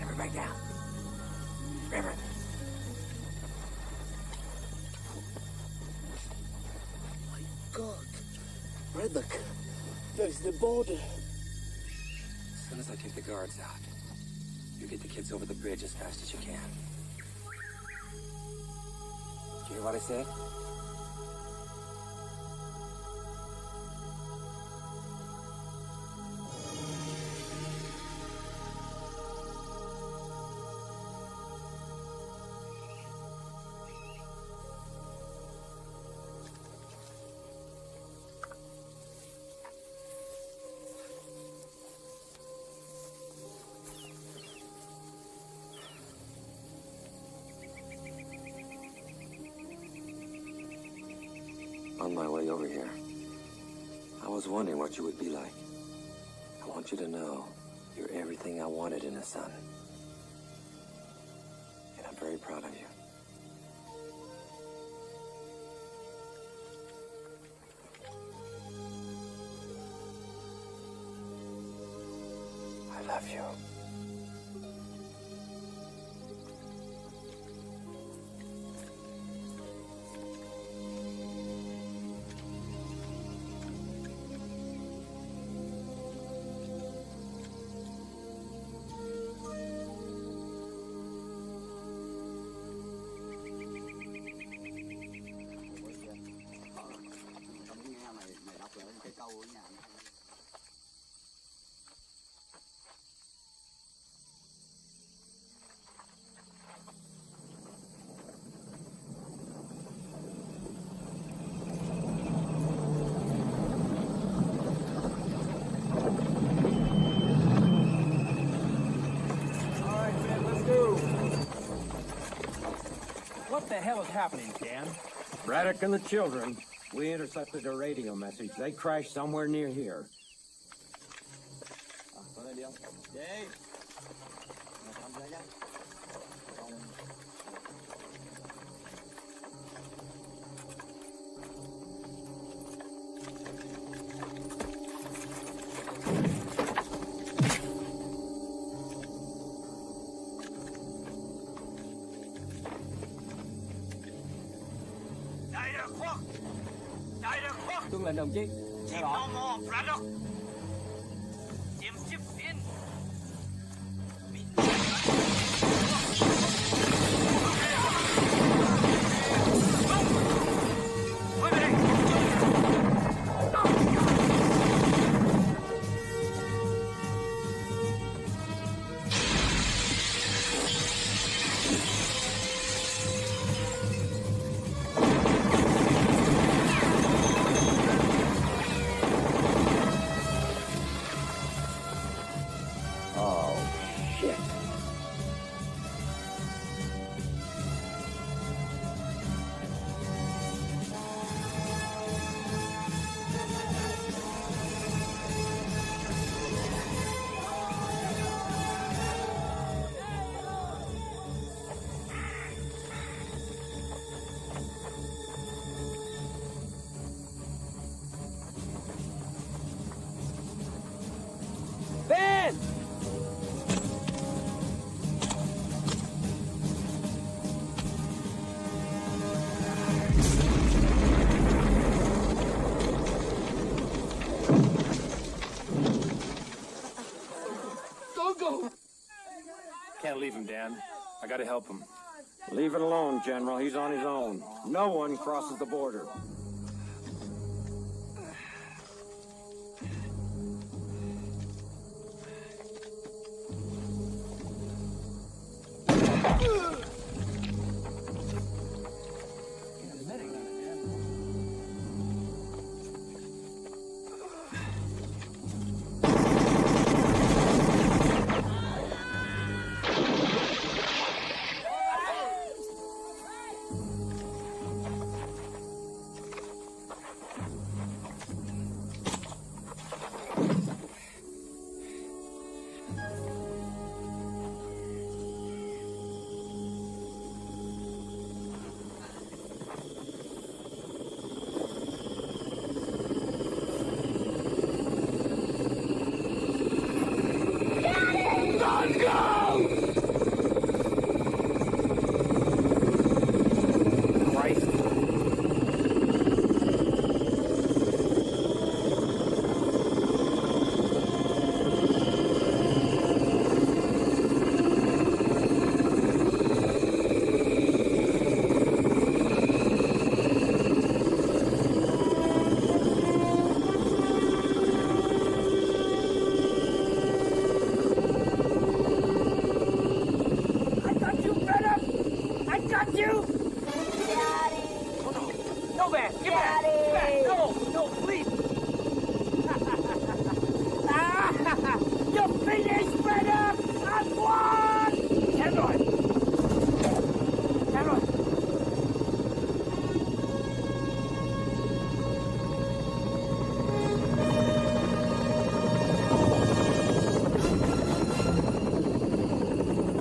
Everybody down. River. My God. Braddock, there's the border. As soon as I take the guards out, you get the kids over the bridge as fast as you can. Did you hear what I said? On my way over here, I was wondering what you would be like. I want you to know you're everything I wanted in a son. And I'm very proud of you. I love you. What the hell is happening, Dan? Braddock and the children. We intercepted a radio message. They crashed somewhere near here. Dave. Tuân lệnh đồng chí. Theo đó. I gotta help him. Leave it alone, General. He's on his own. No one crosses the border.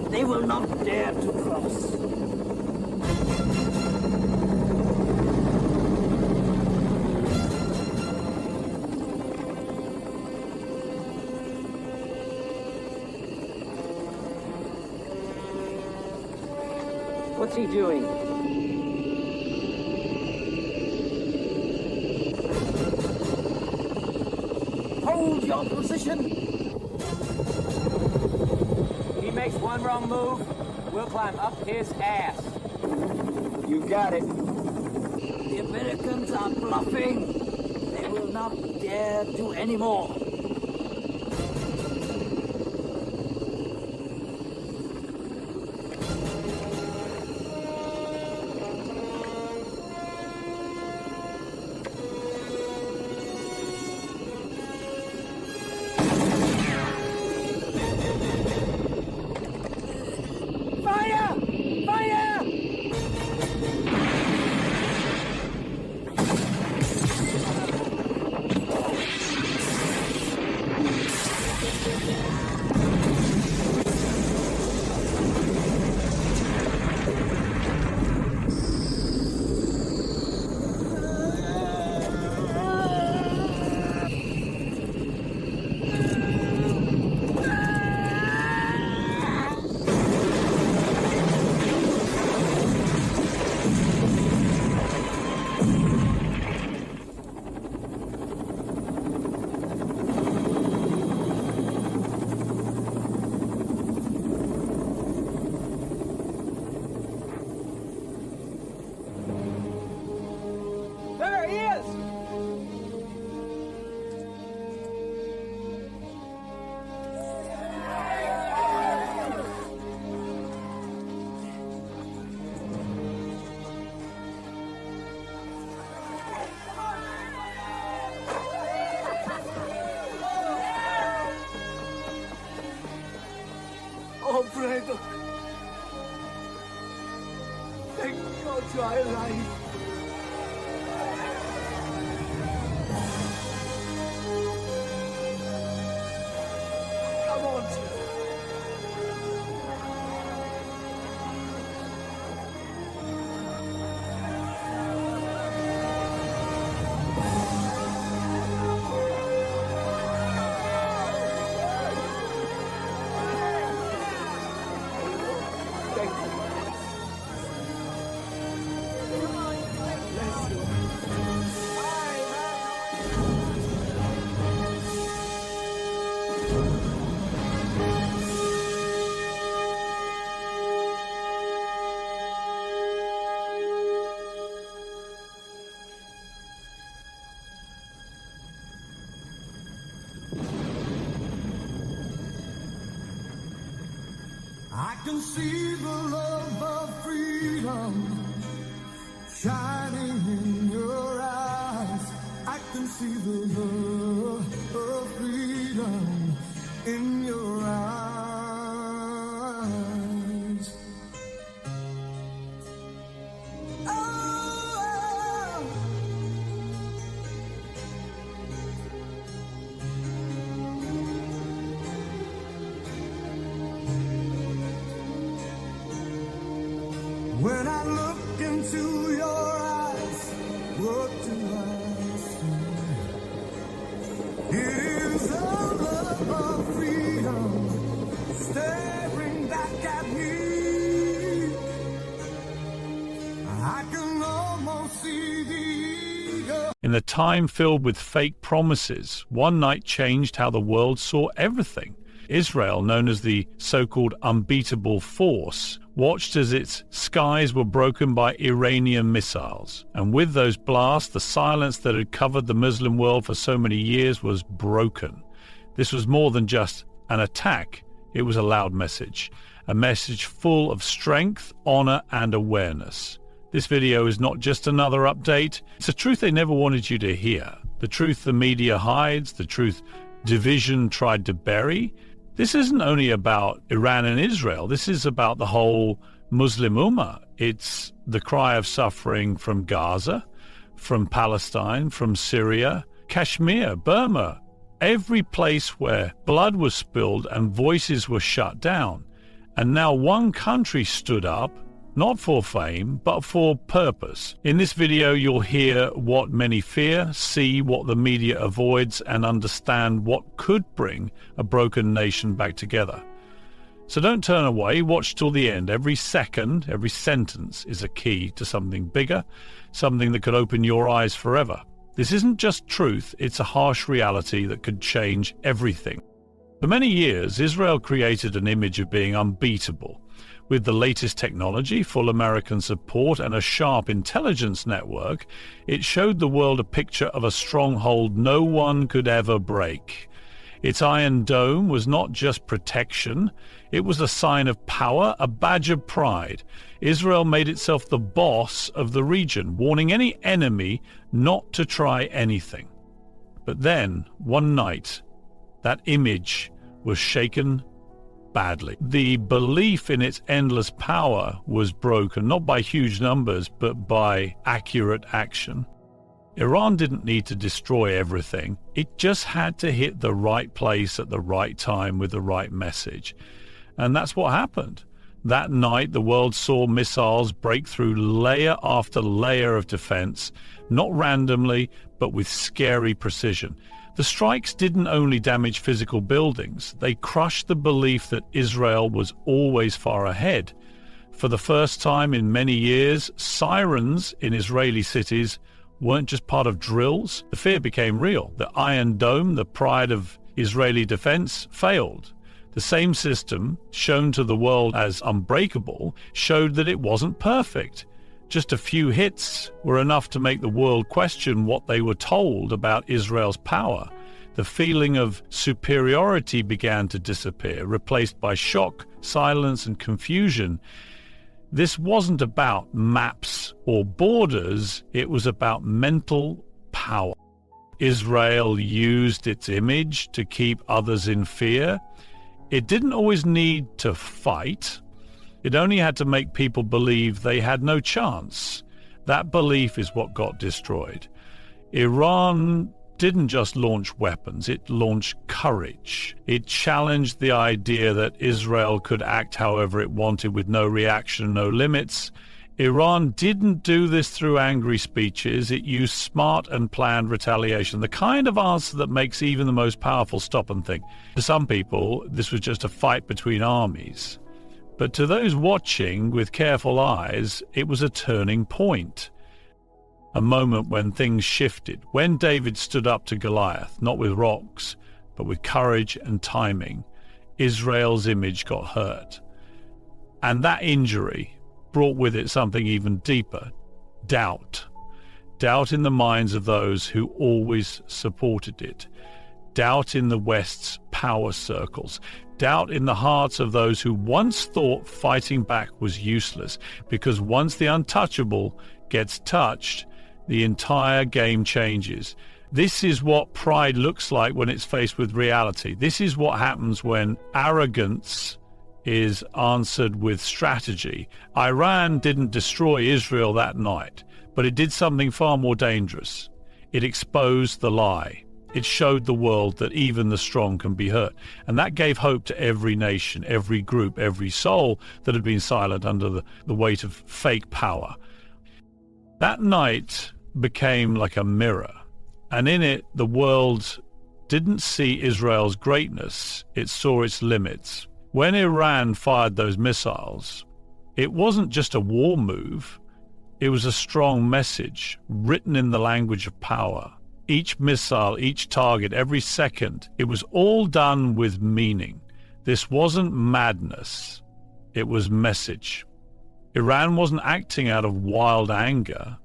They will not dare to cross. What's he doing? Hold your position. He makes one wrong move, we'll climb up his ass. You got it. The Americans are bluffing. They will not dare do any more. Oh, Braddock. Thank God you are alive. Come on, sir. Bless you. can see the love of freedom shining in your eyes. I can see the love of freedom in your eyes. Oh, when I look into your eyes, what do I see? It is the love of freedom staring back at me. I can almost see the eagle. In a time filled with fake promises, one night changed how the world saw everything. Israel, known as the so-called unbeatable force, watched as its skies were broken by Iranian missiles. And with those blasts, the silence that had covered the Muslim world for so many years was broken. This was more than just an attack. It was a loud message, a message full of strength, honor, and awareness. This video is not just another update. It's a truth they never wanted you to hear. The truth the media hides, the truth division tried to bury. This isn't only about Iran and Israel. This is about the whole Muslim Ummah. It's the cry of suffering from Gaza, from Palestine, from Syria, Kashmir, Burma, every place where blood was spilled and voices were shut down. And now one country stood up, not for fame, but for purpose. In this video, you'll hear what many fear, see what the media avoids, and understand what could bring a broken nation back together. So don't turn away, watch till the end. Every second, every sentence is a key to something bigger, something that could open your eyes forever. This isn't just truth, it's a harsh reality that could change everything. For many years, Israel created an image of being unbeatable. With the latest technology, full American support, and a sharp intelligence network, it showed the world a picture of a stronghold no one could ever break. Its Iron Dome was not just protection, it was a sign of power, a badge of pride. Israel made itself the boss of the region, warning any enemy not to try anything. But then, one night, that image was shaken badly. The belief in its endless power was broken, not by huge numbers, but by accurate action. Iran didn't need to destroy everything. It just had to hit the right place at the right time with the right message. And that's what happened. That night, the world saw missiles break through layer after layer of defense, not randomly, but with scary precision. The strikes didn't only damage physical buildings, they crushed the belief that Israel was always far ahead. For the first time in many years, sirens in Israeli cities weren't just part of drills. The fear became real. The Iron Dome, the pride of Israeli defense, failed. The same system, shown to the world as unbreakable, showed that it wasn't perfect. Just a few hits were enough to make the world question what they were told about Israel's power. The feeling of superiority began to disappear, replaced by shock, silence, and confusion. This wasn't about maps or borders, it was about mental power. Israel used its image to keep others in fear. It didn't always need to fight. It only had to make people believe they had no chance. That belief is what got destroyed. Iran didn't just launch weapons, it launched courage. It challenged the idea that Israel could act however it wanted with no reaction, no limits. Iran didn't do this through angry speeches, it used smart and planned retaliation, the kind of answer that makes even the most powerful stop and think. For some people, this was just a fight between armies. But to those watching with careful eyes, it was a turning point. A moment when things shifted, when David stood up to Goliath, not with rocks, but with courage and timing. Israel's image got hurt. And that injury brought with it something even deeper, doubt. Doubt in the minds of those who always supported it. doubt in the West's power circles, doubt in the hearts of those who once thought fighting back was useless, because once the untouchable gets touched, the entire game changes. This is what pride looks like when it's faced with reality. This is what happens when arrogance is answered with strategy. Iran didn't destroy Israel that night, but it did something far more dangerous. It exposed the lie. It showed the world that even the strong can be hurt. And that gave hope to every nation, every group, every soul that had been silent under the weight of fake power. That night became like a mirror. And in it, the world didn't see Israel's greatness. It saw its limits. When Iran fired those missiles, it wasn't just a war move. It was a strong message written in the language of power. Each missile, each target, every second, it was all done with meaning. This wasn't madness. It was message. Iran wasn't acting out of wild anger.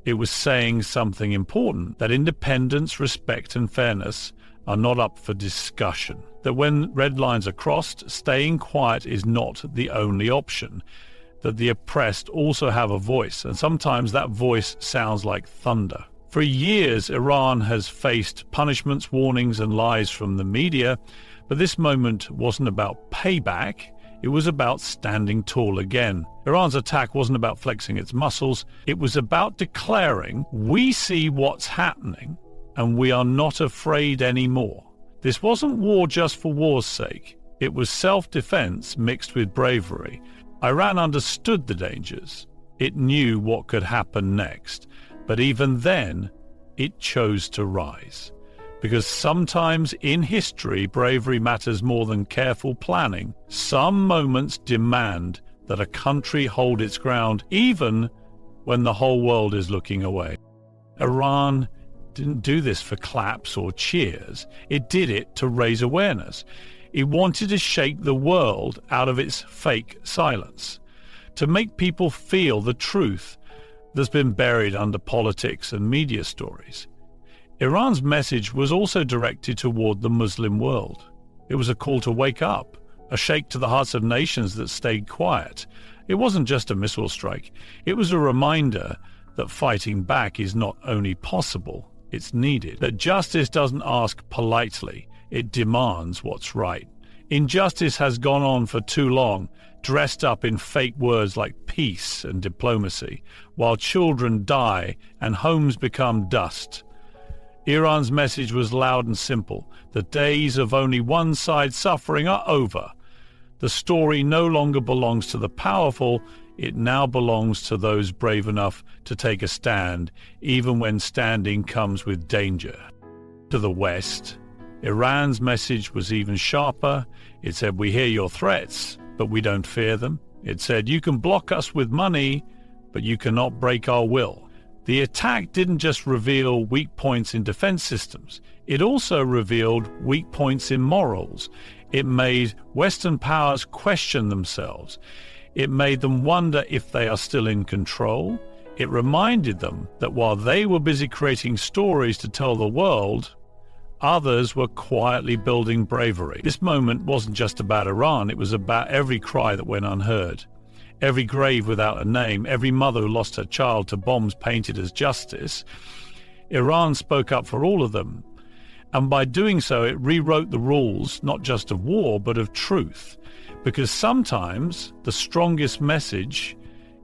It was saying something important, that independence, respect, and fairness are not up for discussion. That when red lines are crossed, staying quiet is not the only option. That the oppressed also have a voice, and sometimes that voice sounds like thunder. For years, Iran has faced punishments, warnings, and lies from the media, but this moment wasn't about payback. It was about standing tall again. Iran's attack wasn't about flexing its muscles. It was about declaring, we see what's happening, and we are not afraid anymore. This wasn't war just for war's sake. It was self-defense mixed with bravery. Iran understood the dangers. It knew what could happen next. But even then, it chose to rise. Because sometimes in history, bravery matters more than careful planning. Some moments demand that a country hold its ground, even when the whole world is looking away. Iran didn't do this for claps or cheers. It did it to raise awareness. It wanted to shake the world out of its fake silence, to make people feel the truth that's been buried under politics and media stories. Iran's message was also directed toward the Muslim world. It was a call to wake up, a shake to the hearts of nations that stayed quiet. It wasn't just a missile strike. It was a reminder that fighting back is not only possible, it's needed. That justice doesn't ask politely, it demands what's right. Injustice has gone on for too long, dressed up in fake words like peace and diplomacy, while children die and homes become dust. Iran's message was loud and simple. The days of only one side suffering are over. The story no longer belongs to the powerful. It now belongs to those brave enough to take a stand, even when standing comes with danger. To the West, Iran's message was even sharper. It said, we hear your threats, but we don't fear them. It said, you can block us with money, but you cannot break our will. The attack didn't just reveal weak points in defense systems. It also revealed weak points in morals. It made Western powers question themselves. It made them wonder if they are still in control. It reminded them that while they were busy creating stories to tell the world, others were quietly building bravery. This moment wasn't just about Iran. It was about every cry that went unheard. Every grave without a name, every mother who lost her child to bombs painted as justice. Iran spoke up for all of them. And by doing so, it rewrote the rules, not just of war, but of truth. Because sometimes the strongest message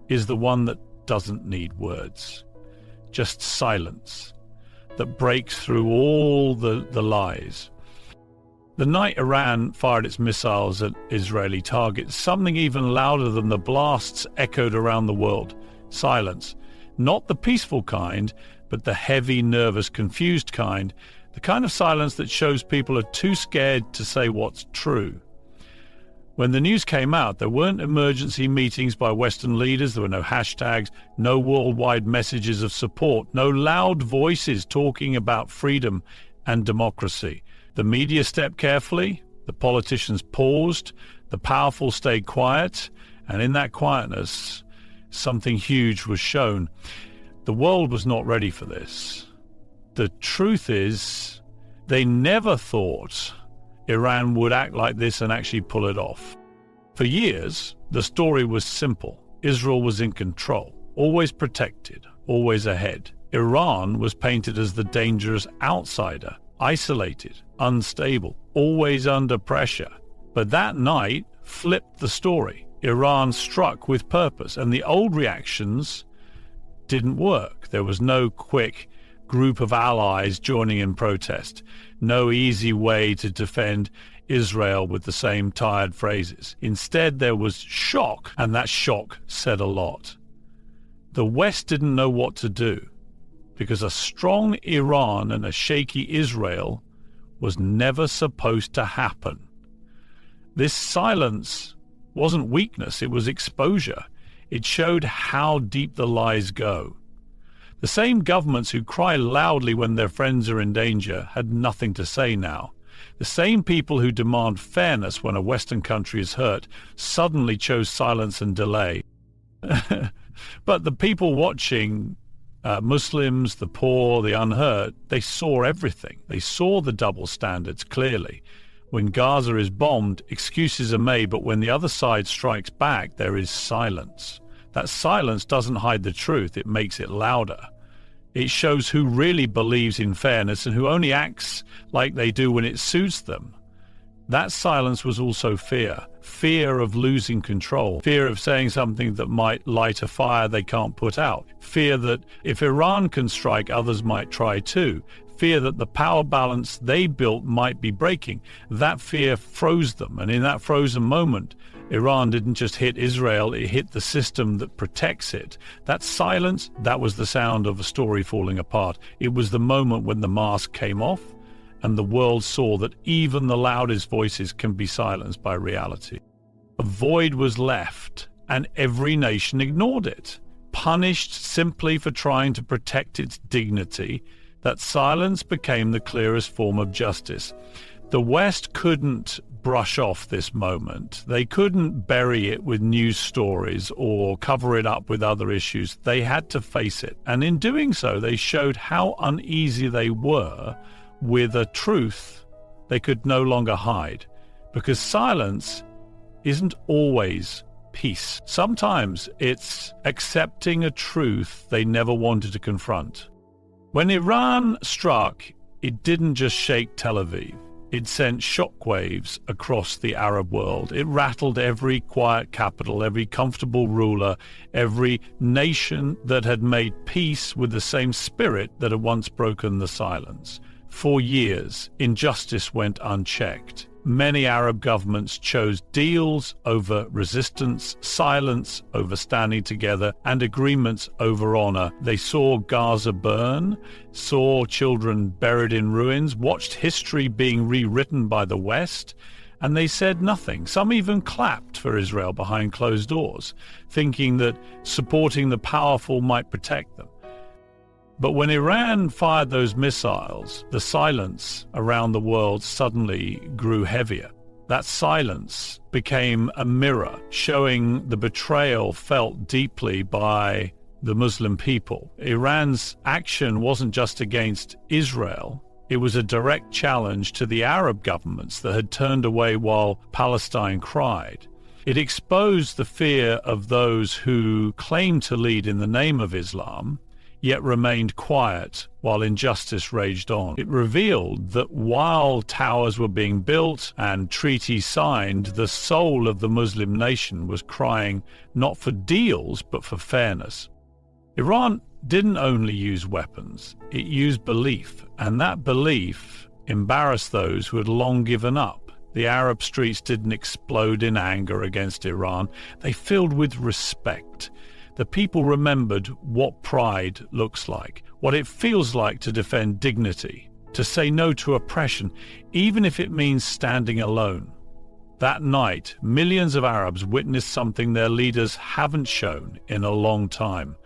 is the one that doesn't need words. Just silence that breaks through all the lies. The night Iran fired its missiles at Israeli targets, something even louder than the blasts echoed around the world. Silence. Not the peaceful kind, but the heavy, nervous, confused kind. The kind of silence that shows people are too scared to say what's true. When the news came out, there weren't emergency meetings by Western leaders, there were no hashtags, no worldwide messages of support, no loud voices talking about freedom and democracy. The media stepped carefully, the politicians paused, the powerful stayed quiet, and in that quietness, something huge was shown. The world was not ready for this. The truth is, They never thought Iran would act like this and actually pull it off. For years, the story was simple. Israel was in control, always protected, always ahead. Iran was painted as the dangerous outsider, isolated, unstable, always under pressure. But that night flipped the story. Iran struck with purpose, and the old reactions didn't work. There was no quick group of allies joining in protest, no easy way to defend Israel with the same tired phrases. Instead, there was shock, and that shock said a lot. The West didn't know what to do, because a strong Iran and a shaky Israel was never supposed to happen. This silence wasn't weakness, it was exposure. It showed how deep the lies go. The same governments who cry loudly when their friends are in danger had nothing to say now. The same people who demand fairness when a Western country is hurt suddenly chose silence and delay. But the people watching, Muslims, the poor, the unhurt, they saw everything. They saw the double standards clearly. When Gaza is bombed, excuses are made, but when the other side strikes back, there is silence. That silence doesn't hide the truth, it makes it louder. It shows who really believes in fairness and who only acts like they do when it suits them. That silence was also fear. Fear of losing control. Fear of saying something that might light a fire they can't put out. Fear that if Iran can strike, others might try too. Fear that the power balance they built might be breaking. That fear froze them, and in that frozen moment, Iran didn't just hit Israel, it hit the system that protects it. That silence, that was the sound of a story falling apart. It was the moment when the mask came off, and the world saw that even the loudest voices can be silenced by reality. A void was left, and every nation ignored it, punished simply for trying to protect its dignity. That silence became the clearest form of justice. The West couldn't brush off this moment. They couldn't bury it with news stories or cover it up with other issues. They had to face it. And in doing so, they showed how uneasy they were with a truth they could no longer hide. Because silence isn't always peace. Sometimes it's accepting a truth they never wanted to confront. When Iran struck, it didn't just shake Tel Aviv. It sent shockwaves across the Arab world. It rattled every quiet capital, every comfortable ruler, every nation that had made peace with the same spirit that had once broken the silence. For years, injustice went unchecked. Many Arab governments chose deals over resistance, silence over standing together, and agreements over honor. They saw Gaza burn, saw children buried in ruins, watched history being rewritten by the West, and they said nothing. Some even clapped for Israel behind closed doors, thinking that supporting the powerful might protect them. But when Iran fired those missiles, the silence around the world suddenly grew heavier. That silence became a mirror, showing the betrayal felt deeply by the Muslim people. Iran's action wasn't just against Israel. It was a direct challenge to the Arab governments that had turned away while Palestine cried. It exposed the fear of those who claimed to lead in the name of Islam, yet remained quiet while injustice raged on. It revealed that while towers were being built and treaties signed, the soul of the Muslim nation was crying not for deals, but for fairness. Iran didn't only use weapons, it used belief, and that belief embarrassed those who had long given up. The Arab streets didn't explode in anger against Iran, they filled with respect. The people remembered what pride looks like, what it feels like to defend dignity, to say no to oppression, even if it means standing alone. That night, millions of Arabs witnessed something their leaders haven't shown in a long time.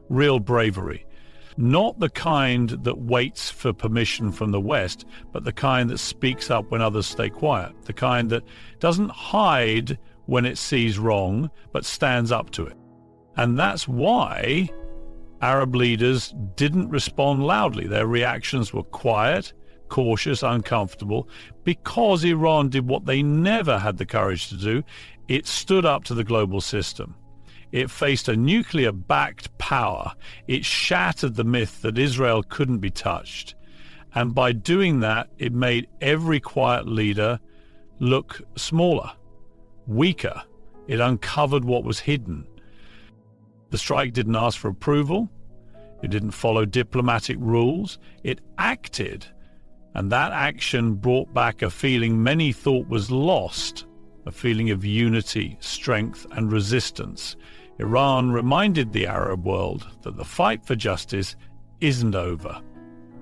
Real bravery. Not the kind that waits for permission from the West, but the kind that speaks up when others stay quiet. The kind that doesn't hide when it sees wrong, but stands up to it. And that's why Arab leaders didn't respond loudly. Their reactions were quiet, cautious, uncomfortable, because Iran did what they never had the courage to do. It stood up to the global system. It faced a nuclear-backed power. It shattered the myth that Israel couldn't be touched. And by doing that, it made every quiet leader look smaller, weaker. It uncovered what was hidden. The strike didn't ask for approval. It didn't follow diplomatic rules. It acted. And that action brought back a feeling many thought was lost, a feeling of unity, strength, and resistance. Iran reminded the Arab world that the fight for justice isn't over,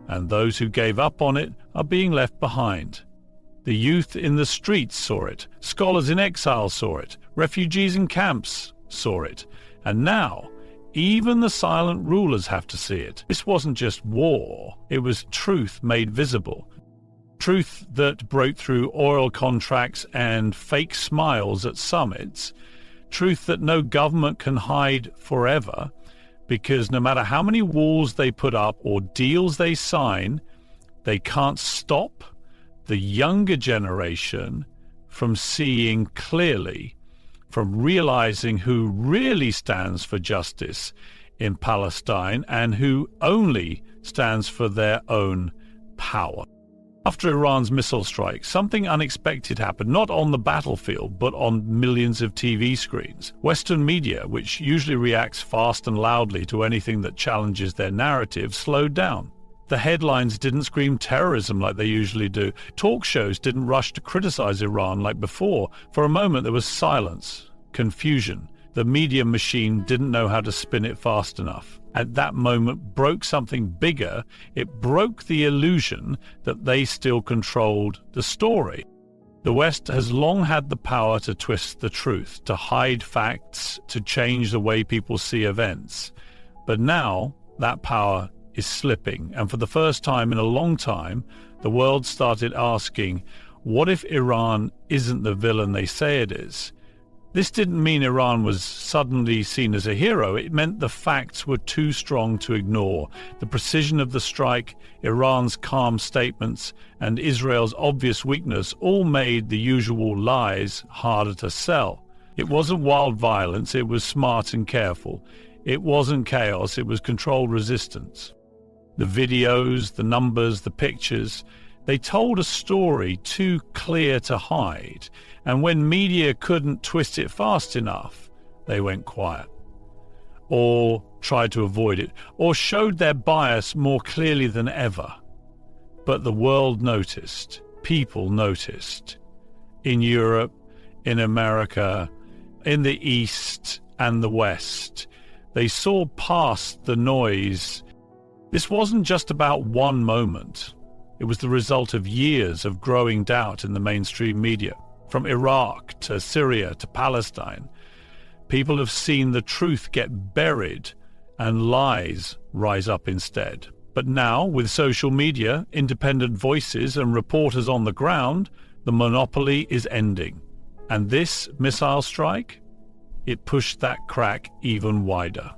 and those who gave up on it are being left behind. The youth in the streets saw it, scholars in exile saw it, refugees in camps saw it, and now even the silent rulers have to see it. This wasn't just war, it was truth made visible. Truth that broke through oil contracts and fake smiles at summits. Truth that no government can hide forever, because no matter how many walls they put up or deals they sign, they can't stop the younger generation from seeing clearly, from realizing who really stands for justice in Palestine and who only stands for their own power. After Iran's missile strike, something unexpected happened, not on the battlefield, but on millions of TV screens. Western media, which usually reacts fast and loudly to anything that challenges their narrative, slowed down. The headlines didn't scream terrorism like they usually do. Talk shows didn't rush to criticize Iran like before. For a moment, there was silence, confusion. The media machine didn't know how to spin it fast enough. At that moment, broke something bigger. It broke the illusion that they still controlled the story. The West has long had the power to twist the truth, to hide facts, to change the way people see events. But now, that power is slipping, and for the first time in a long time, the world started asking, what if Iran isn't the villain they say it is? This didn't mean Iran was suddenly seen as a hero. It meant the facts were too strong to ignore. The precision of the strike, Iran's calm statements, and Israel's obvious weakness all made the usual lies harder to sell. It wasn't wild violence, it was smart and careful. It wasn't chaos, it was controlled resistance. The videos, the numbers, the pictures, they told a story too clear to hide, and when media couldn't twist it fast enough, they went quiet, or tried to avoid it, or showed their bias more clearly than ever. But the world noticed, people noticed, in Europe, in America, in the East and the West. They saw past the noise. This wasn't just about one moment. It was the result of years of growing doubt in the mainstream media. From Iraq to Syria to Palestine, people have seen the truth get buried and lies rise up instead. But now, with social media, independent voices and reporters on the ground, the monopoly is ending. And this missile strike, it pushed that crack even wider.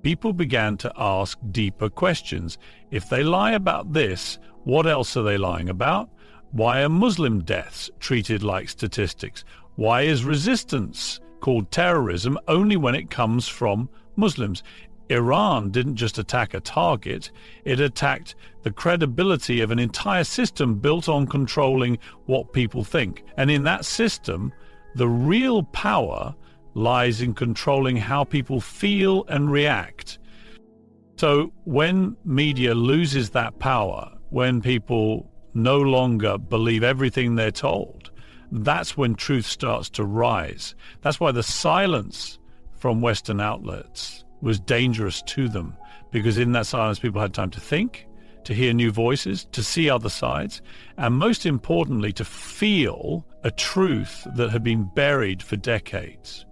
People began to ask deeper questions. If they lie about this, what else are they lying about? Why are Muslim deaths treated like statistics? Why is resistance called terrorism only when it comes from Muslims? Iran didn't just attack a target, it attacked the credibility of an entire system built on controlling what people think. And in that system, the real power lies in controlling how people feel and react. So when media loses that power, when people no longer believe everything they're told, that's when truth starts to rise. That's why the silence from Western outlets was dangerous to them, because in that silence people had time to think, to hear new voices, to see other sides, and most importantly, to feel a truth that had been buried for decades.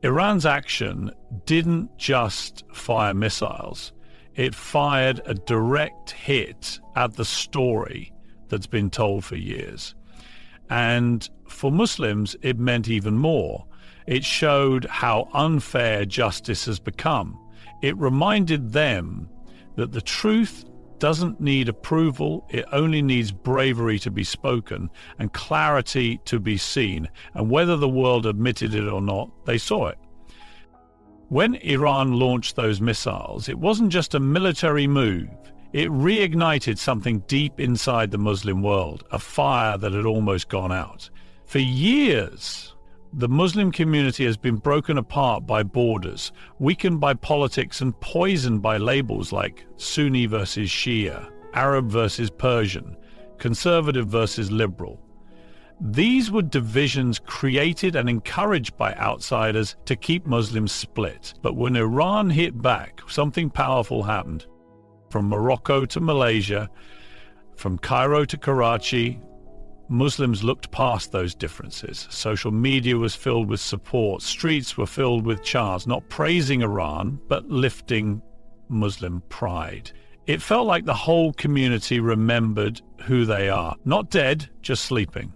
Iran's action didn't just fire missiles. It fired a direct hit at the story that's been told for years. And for Muslims, it meant even more. It showed how unfair justice has become. It reminded them that the truth doesn't need approval, it only needs bravery to be spoken and clarity to be seen. And whether the world admitted it or not, they saw it. When Iran launched those missiles, it wasn't just a military move. It reignited something deep inside the Muslim world, a fire that had almost gone out. For years, the Muslim community has been broken apart by borders, weakened by politics, and poisoned by labels like Sunni versus Shia, Arab versus Persian, conservative versus liberal. These were divisions created and encouraged by outsiders to keep Muslims split. But when Iran hit back, something powerful happened. From Morocco to Malaysia, from Cairo to Karachi, Muslims looked past those differences. Social media was filled with support. Streets were filled with chants, not praising Iran, but lifting Muslim pride. It felt like the whole community remembered who they are. Not dead, just sleeping.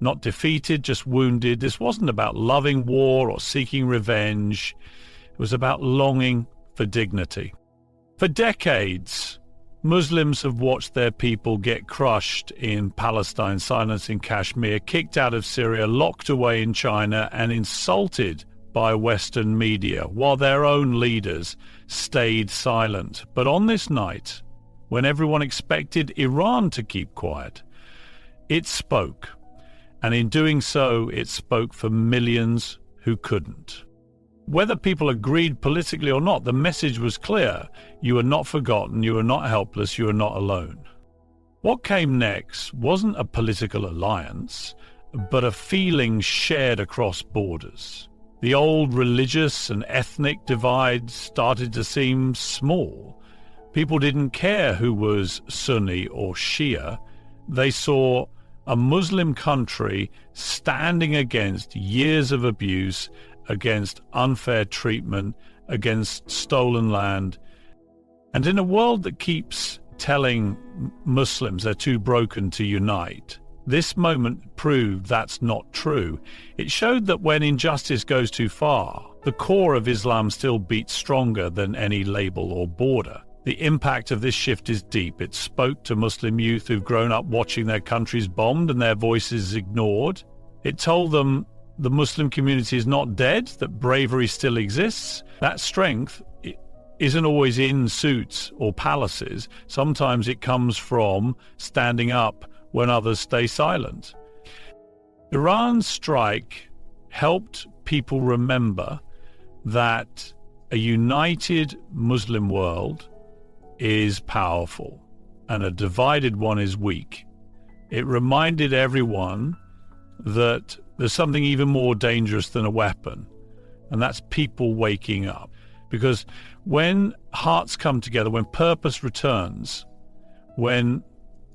Not defeated, just wounded. This wasn't about loving war or seeking revenge. It was about longing for dignity. For decades, Muslims have watched their people get crushed in Palestine, silenced in Kashmir, kicked out of Syria, locked away in China, and insulted by Western media, while their own leaders stayed silent. But on this night, when everyone expected Iran to keep quiet, it spoke. And in doing so, it spoke for millions who couldn't. Whether people agreed politically or not, the message was clear. You are not forgotten, you are not helpless, you are not alone. What came next wasn't a political alliance, but a feeling shared across borders. The old religious and ethnic divide started to seem small. People didn't care who was Sunni or Shia. They saw a Muslim country standing against years of abuse, against unfair treatment, against stolen land. And in a world that keeps telling Muslims they're too broken to unite, this moment proved that's not true. It showed that when injustice goes too far, the core of Islam still beats stronger than any label or border. The impact of this shift is deep. It spoke to Muslim youth who've grown up watching their countries bombed and their voices ignored. It told them the Muslim community is not dead, that bravery still exists. That strength isn't always in suits or palaces. Sometimes it comes from standing up when others stay silent. Iran's strike helped people remember that a united Muslim world is powerful and a divided one is weak. It reminded everyone that there's something even more dangerous than a weapon, and that's people waking up. Because when hearts come together, when purpose returns, when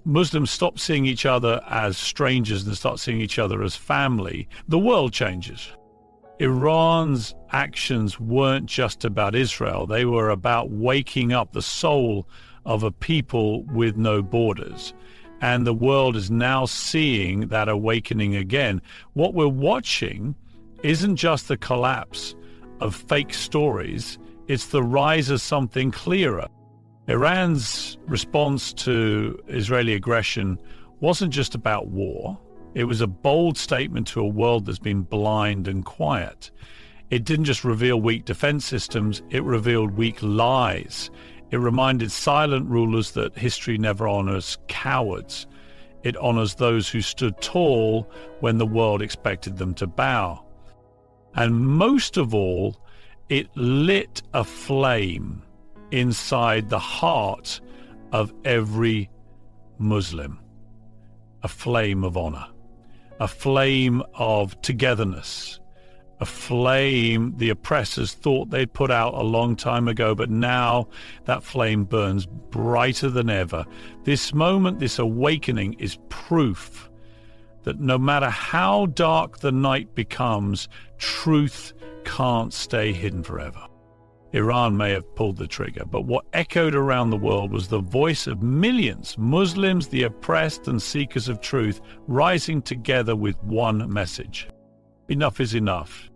Muslims stop seeing each other as strangers and start seeing each other as family, the world changes. Iran's actions weren't just about Israel. They were about waking up the soul of a people with no borders. And the world is now seeing that awakening again. What we're watching isn't just the collapse of fake stories, it's the rise of something clearer. Iran's response to Israeli aggression wasn't just about war. It was a bold statement to a world that's been blind and quiet. It didn't just reveal weak defense systems, it revealed weak lies. It reminded silent rulers that history never honors cowards. It honors those who stood tall when the world expected them to bow. And most of all, it lit a flame inside the heart of every Muslim. A flame of honor, a flame of togetherness, a flame the oppressors thought they'd put out a long time ago, but now that flame burns brighter than ever. This moment, this awakening, is proof that no matter how dark the night becomes, truth can't stay hidden forever. Iran may have pulled the trigger, but what echoed around the world was the voice of millions, Muslims, the oppressed and seekers of truth, rising together with one message. Enough is enough.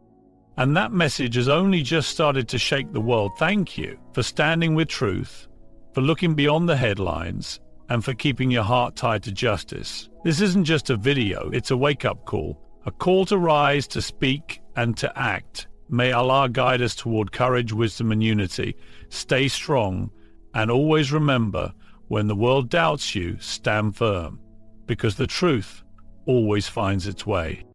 And that message has only just started to shake the world. Thank you for standing with truth, for for looking beyond the headlines, and for keeping your heart tied to justice. This isn't just a video, it's a wake-up call. A call to rise, to speak, and to act. May Allah guide us toward courage, wisdom, and unity. Stay strong, and always remember, when the world doubts you, stand firm, because the truth always finds its way.